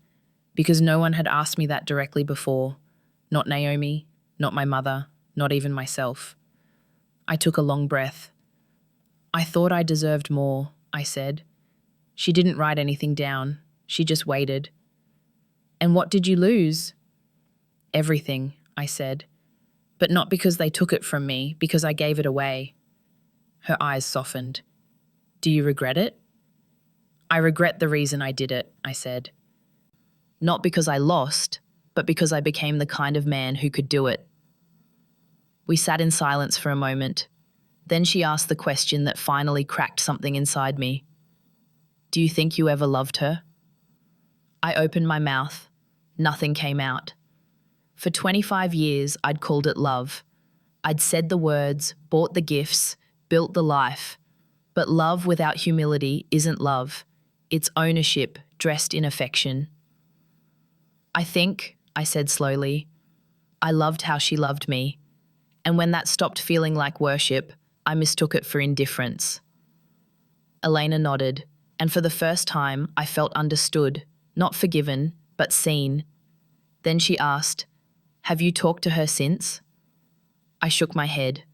because no one had asked me that directly before. Not Naomi, not my mother, not even myself. I took a long breath. "I thought I deserved more," I said. She didn't write anything down. She just waited. "And what did you lose?" "Everything," I said. "But not because they took it from me, because I gave it away." Her eyes softened. "Do you regret it?" "I regret the reason I did it," I said. "Not because I lost, but because I became the kind of man who could do it." We sat in silence for a moment. Then she asked the question that finally cracked something inside me. "Do you think you ever loved her?" I opened my mouth. Nothing came out. For 25 years, I'd called it love. I'd said the words, bought the gifts, built the life. But love without humility isn't love. It's ownership dressed in affection. "I think," I said slowly, "I loved how she loved me. And when that stopped feeling like worship, I mistook it for indifference." Elena nodded, and for the first time I felt understood, not forgiven, but seen. Then she asked, "Have you talked to her since?" I shook my head.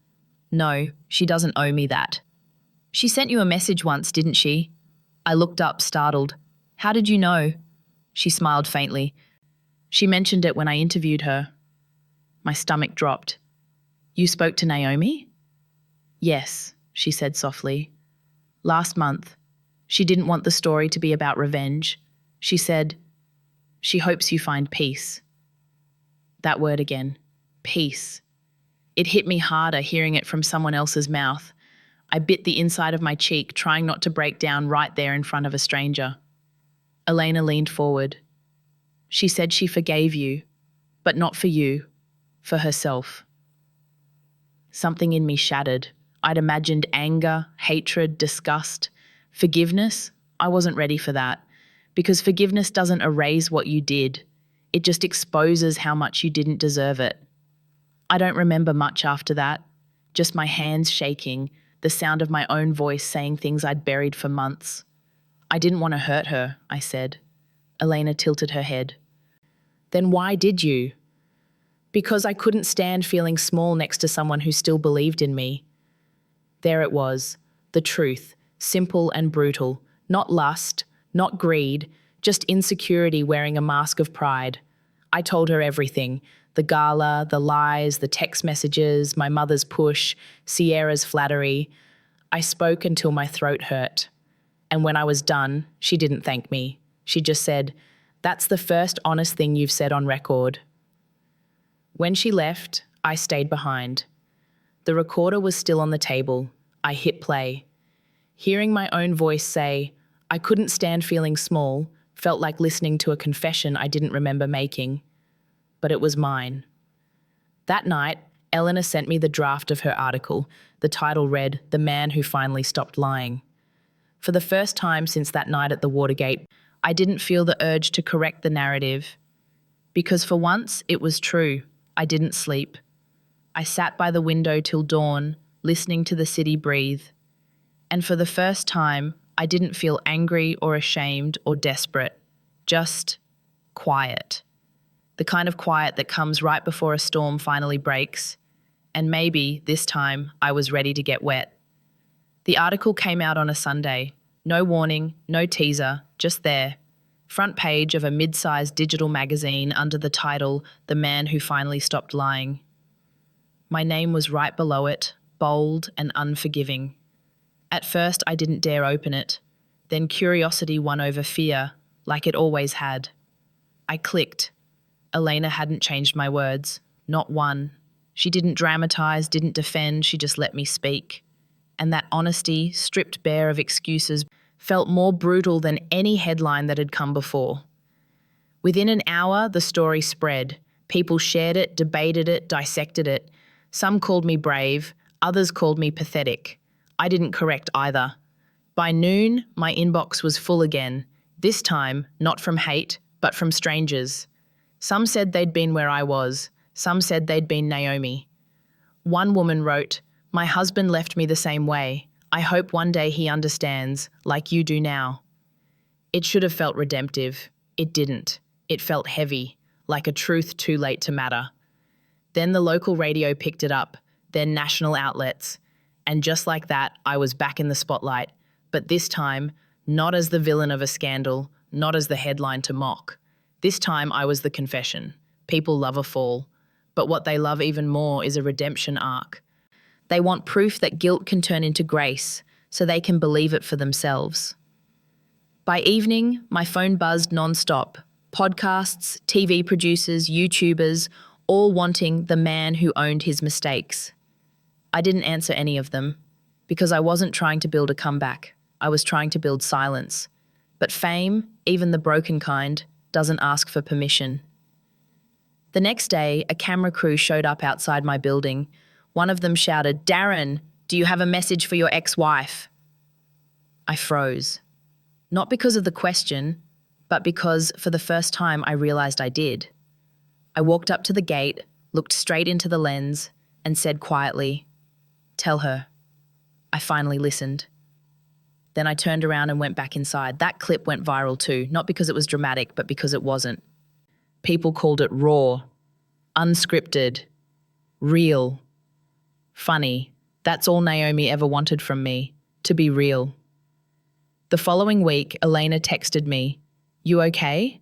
"No, she doesn't owe me that." "She sent you a message once, didn't she?" I looked up, startled. "How did you know?" She smiled faintly. "She mentioned it when I interviewed her." My stomach dropped. "You spoke to Naomi?" "Yes," she said softly. "Last month. She didn't want the story to be about revenge. She said, she hopes you find peace." That word again. Peace. It hit me harder hearing it from someone else's mouth. I bit the inside of my cheek, trying not to break down right there in front of a stranger. Elena leaned forward. "She said she forgave you, but not for you, for herself." Something in me shattered. I'd imagined anger, hatred, disgust. Forgiveness? I wasn't ready for that. Because forgiveness doesn't erase what you did. It just exposes how much you didn't deserve it. I don't remember much after that. Just my hands shaking, the sound of my own voice saying things I'd buried for months. "I didn't want to hurt her," I said. Elena tilted her head. "Then why did you?" "Because I couldn't stand feeling small next to someone who still believed in me." There it was, the truth, simple and brutal. Not lust, not greed, just insecurity wearing a mask of pride. I told her everything. The gala, the lies, the text messages, my mother's push, Sierra's flattery. I spoke until my throat hurt. And when I was done, she didn't thank me. She just said, "That's the first honest thing you've said on record." When she left, I stayed behind. The recorder was still on the table. I hit play. Hearing my own voice say, "I couldn't stand feeling small," felt like listening to a confession I didn't remember making. But it was mine. That night, Eleanor sent me the draft of her article. The title read, "The Man Who Finally Stopped Lying." For the first time since that night at the Watergate, I didn't feel the urge to correct the narrative. Because for once, it was true. I didn't sleep. I sat by the window till dawn, listening to the city breathe. And for the first time, I didn't feel angry or ashamed or desperate. Just quiet. The kind of quiet that comes right before a storm finally breaks. And maybe, this time, I was ready to get wet. The article came out on a Sunday. No warning, no teaser, just there. Front page of a mid-sized digital magazine under the title, "The Man Who Finally Stopped Lying." My name was right below it, bold and unforgiving. At first, I didn't dare open it. Then curiosity won over fear, like it always had. I clicked. Elena hadn't changed my words. Not one. She didn't dramatize, didn't defend, she just let me speak. And that honesty, stripped bare of excuses, felt more brutal than any headline that had come before. Within an hour, the story spread. People shared it, debated it, dissected it. Some called me brave, others called me pathetic. I didn't correct either. By noon, my inbox was full again. This time, not from hate, but from strangers. Some said they'd been where I was. Some said they'd been Naomi. One woman wrote, "My husband left me the same way. I hope one day he understands, like you do now." It should have felt redemptive. It didn't. It felt heavy, like a truth too late to matter. Then the local radio picked it up, then national outlets. And just like that, I was back in the spotlight. But this time, not as the villain of a scandal, not as the headline to mock. This time I was the confession. People love a fall. But what they love even more is a redemption arc. They want proof that guilt can turn into grace, so they can believe it for themselves. By evening, my phone buzzed non-stop. Podcasts, TV producers, YouTubers, all wanting the man who owned his mistakes. I didn't answer any of them, because I wasn't trying to build a comeback. I was trying to build silence. But fame, even the broken kind, doesn't ask for permission. The next day, a camera crew showed up outside my building. One of them shouted, "Darren, do you have a message for your ex-wife?" I froze. Not because of the question, but because for the first time I realized I did. I walked up to the gate, looked straight into the lens, and said quietly, "Tell her." I finally listened. Then I turned around and went back inside. That clip went viral too, not because it was dramatic, but because it wasn't. People called it raw, unscripted, real, funny. That's all Naomi ever wanted from me, to be real. The following week, Elena texted me, "You okay?"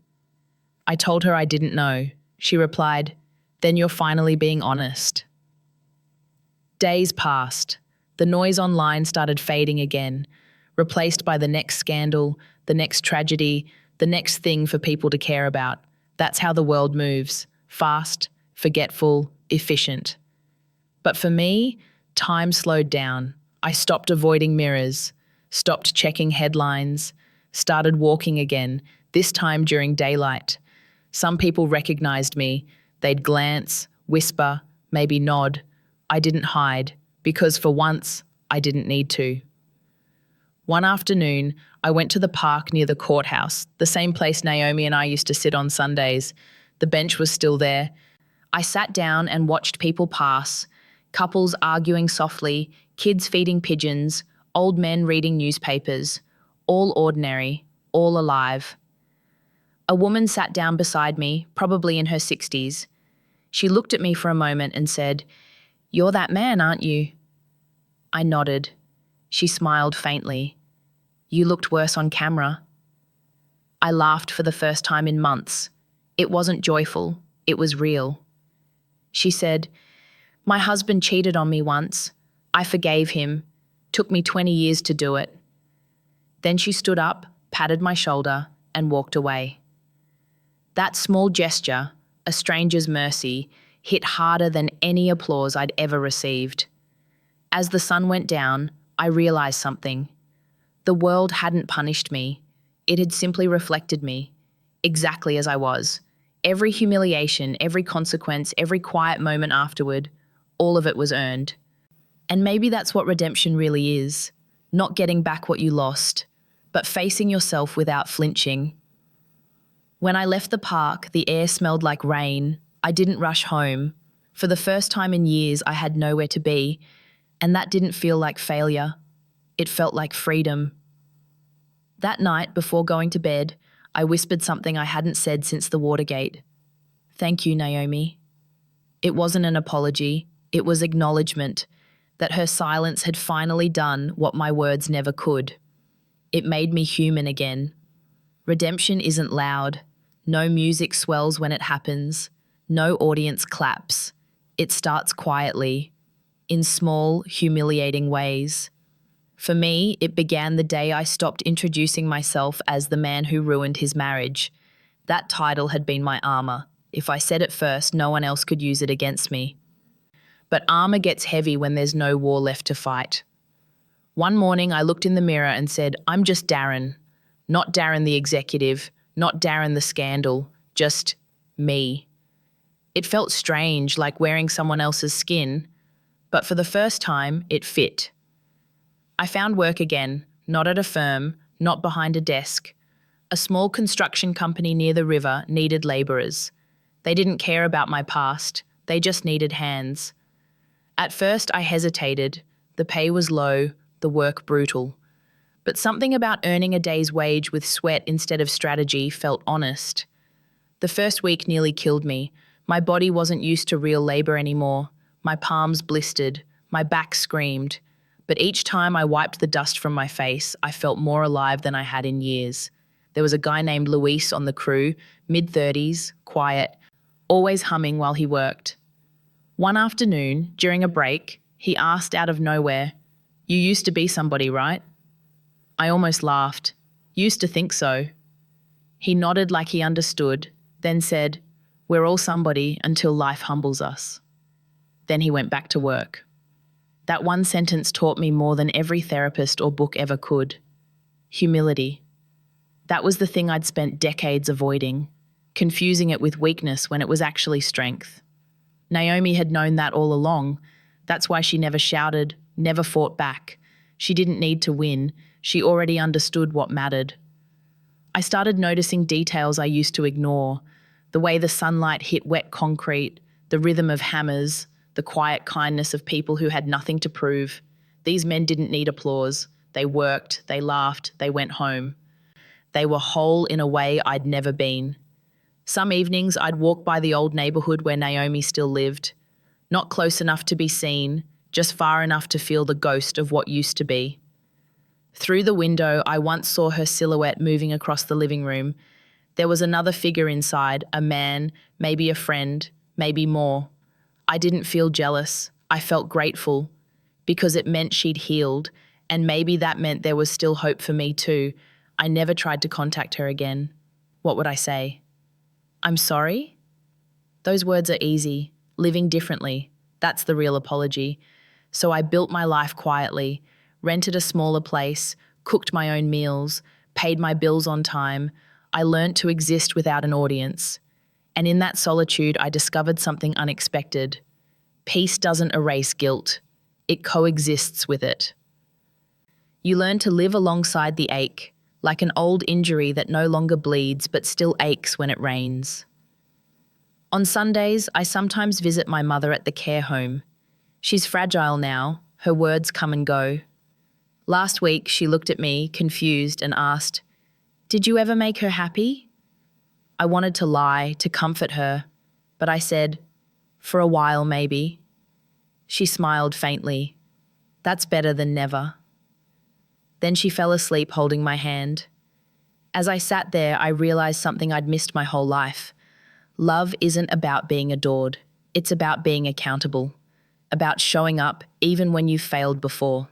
I told her I didn't know. She replied, "Then you're finally being honest." Days passed. The noise online started fading again, replaced by the next scandal, the next tragedy, the next thing for people to care about. That's how the world moves. Fast, forgetful, efficient. But for me, time slowed down. I stopped avoiding mirrors, stopped checking headlines, started walking again, this time during daylight. Some people recognized me. They'd glance, whisper, maybe nod. I didn't hide, because for once, I didn't need to. One afternoon, I went to the park near the courthouse, the same place Naomi and I used to sit on Sundays. The bench was still there. I sat down and watched people pass, couples arguing softly, kids feeding pigeons, old men reading newspapers, all ordinary, all alive. A woman sat down beside me, probably in her 60s. She looked at me for a moment and said, "You're that man, aren't you?" I nodded. She smiled faintly. "You looked worse on camera." I laughed for the first time in months. It wasn't joyful, it was real. She said, "My husband cheated on me once. I forgave him. Took me 20 years to do it." Then she stood up, patted my shoulder, and walked away. That small gesture, a stranger's mercy, hit harder than any applause I'd ever received. As the sun went down, I realized something. The world hadn't punished me. It had simply reflected me, exactly as I was. Every humiliation, every consequence, every quiet moment afterward, all of it was earned. And maybe that's what redemption really is. Not getting back what you lost, but facing yourself without flinching. When I left the park, the air smelled like rain. I didn't rush home. For the first time in years, I had nowhere to be, and that didn't feel like failure. It felt like freedom. That night, before going to bed, I whispered something I hadn't said since the Watergate. "Thank you, Naomi." It wasn't an apology. It was acknowledgement that her silence had finally done what my words never could. It made me human again. Redemption isn't loud. No music swells when it happens. No audience claps. It starts quietly, in small, humiliating ways. For me, it began the day I stopped introducing myself as the man who ruined his marriage. That title had been my armor. If I said it first, no one else could use it against me. But armor gets heavy when there's no war left to fight. One morning, I looked in the mirror and said, "I'm just Darren. Not Darren the executive, not Darren the scandal, just me." It felt strange, like wearing someone else's skin, but for the first time, it fit. I found work again, not at a firm, not behind a desk. A small construction company near the river needed labourers. They didn't care about my past, they just needed hands. At first, I hesitated. The pay was low, the work brutal. But something about earning a day's wage with sweat instead of strategy felt honest. The first week nearly killed me. My body wasn't used to real labour anymore. My palms blistered, my back screamed. But each time I wiped the dust from my face, I felt more alive than I had in years. There was a guy named Luis on the crew, mid-30s, quiet, always humming while he worked. One afternoon, during a break, he asked out of nowhere, "You used to be somebody, right?" I almost laughed. "Used to think so." He nodded like he understood, then said, "We're all somebody until life humbles us." Then he went back to work. That one sentence taught me more than every therapist or book ever could. Humility. That was the thing I'd spent decades avoiding, confusing it with weakness when it was actually strength. Naomi had known that all along. That's why she never shouted, never fought back. She didn't need to win. She already understood what mattered. I started noticing details I used to ignore. The way the sunlight hit wet concrete, the rhythm of hammers, the quiet kindness of people who had nothing to prove. These men didn't need applause. They worked, they laughed, they went home. They were whole in a way I'd never been. Some evenings I'd walk by the old neighborhood where Naomi still lived, not close enough to be seen, just far enough to feel the ghost of what used to be. Through the window, I once saw her silhouette moving across the living room. There was another figure inside, a man, maybe a friend, maybe more. I didn't feel jealous. I felt grateful because it meant she'd healed, and maybe that meant there was still hope for me too. I never tried to contact her again. What would I say? I'm sorry? Those words are easy. Living differently. That's the real apology. So I built my life quietly, rented a smaller place, cooked my own meals, paid my bills on time. I learned to exist without an audience. And in that solitude, I discovered something unexpected. Peace doesn't erase guilt. It coexists with it. You learn to live alongside the ache, like an old injury that no longer bleeds but still aches when it rains. On Sundays, I sometimes visit my mother at the care home. She's fragile now. Her words come and go. Last week, she looked at me, confused, and asked, "Did you ever make her happy?" I wanted to lie, to comfort her, but I said, "For a while, maybe." She smiled faintly. "That's better than never." Then she fell asleep holding my hand. As I sat there, I realized something I'd missed my whole life. Love isn't about being adored. It's about being accountable, about showing up even when you've failed before.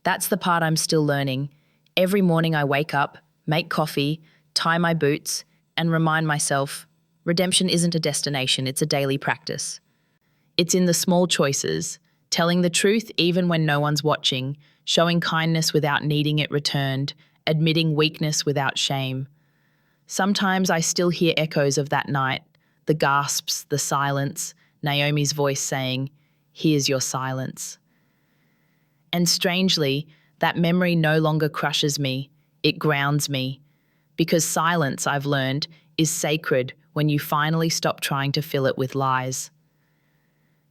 That's the part I'm still learning. Every morning I wake up, make coffee, tie my boots, and remind myself, redemption isn't a destination, it's a daily practice. It's in the small choices, telling the truth even when no one's watching, showing kindness without needing it returned, admitting weakness without shame. Sometimes I still hear echoes of that night, the gasps, the silence, Naomi's voice saying, "Here's your silence." And strangely, that memory no longer crushes me, it grounds me. Because silence, I've learned, is sacred when you finally stop trying to fill it with lies.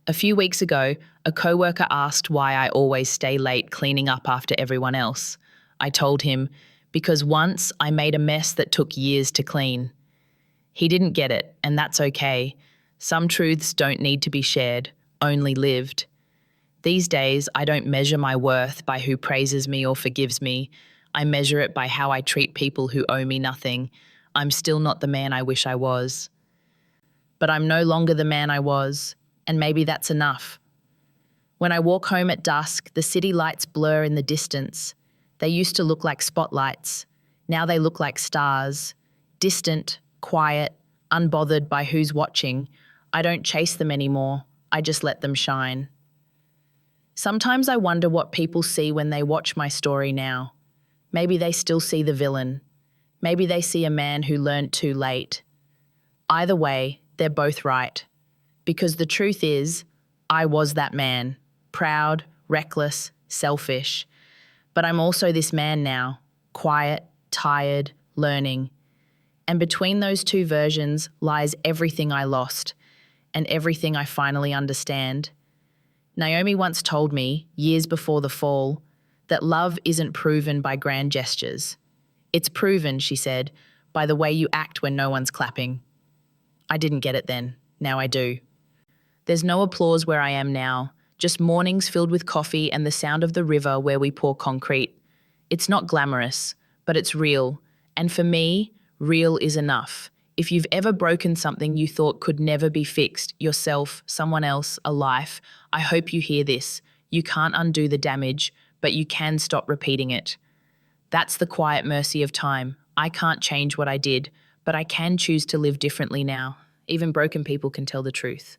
A few weeks ago, a coworker asked why I always stay late cleaning up after everyone else. I told him, because once I made a mess that took years to clean. He didn't get it, and that's okay. Some truths don't need to be shared, only lived. These days, I don't measure my worth by who praises me or forgives me. I measure it by how I treat people who owe me nothing. I'm still not the man I wish I was. But I'm no longer the man I was, and maybe that's enough. When I walk home at dusk, the city lights blur in the distance. They used to look like spotlights. Now they look like stars. Distant, quiet, unbothered by who's watching. I don't chase them anymore. I just let them shine. Sometimes I wonder what people see when they watch my story now. Maybe they still see the villain. Maybe they see a man who learned too late. Either way, they're both right. Because the truth is, I was that man. Proud, reckless, selfish. But I'm also this man now, quiet, tired, learning. And between those two versions lies everything I lost and everything I finally understand. Naomi once told me, years before the fall, that love isn't proven by grand gestures. It's proven, she said, by the way you act when no one's clapping. I didn't get it then. Now I do. There's no applause where I am now, just mornings filled with coffee and the sound of the river where we pour concrete. It's not glamorous, but it's real. And for me, real is enough. If you've ever broken something you thought could never be fixed, yourself, someone else, a life, I hope you hear this. You can't undo the damage, but you can stop repeating it. That's the quiet mercy of time. I can't change what I did, but I can choose to live differently now. Even broken people can tell the truth.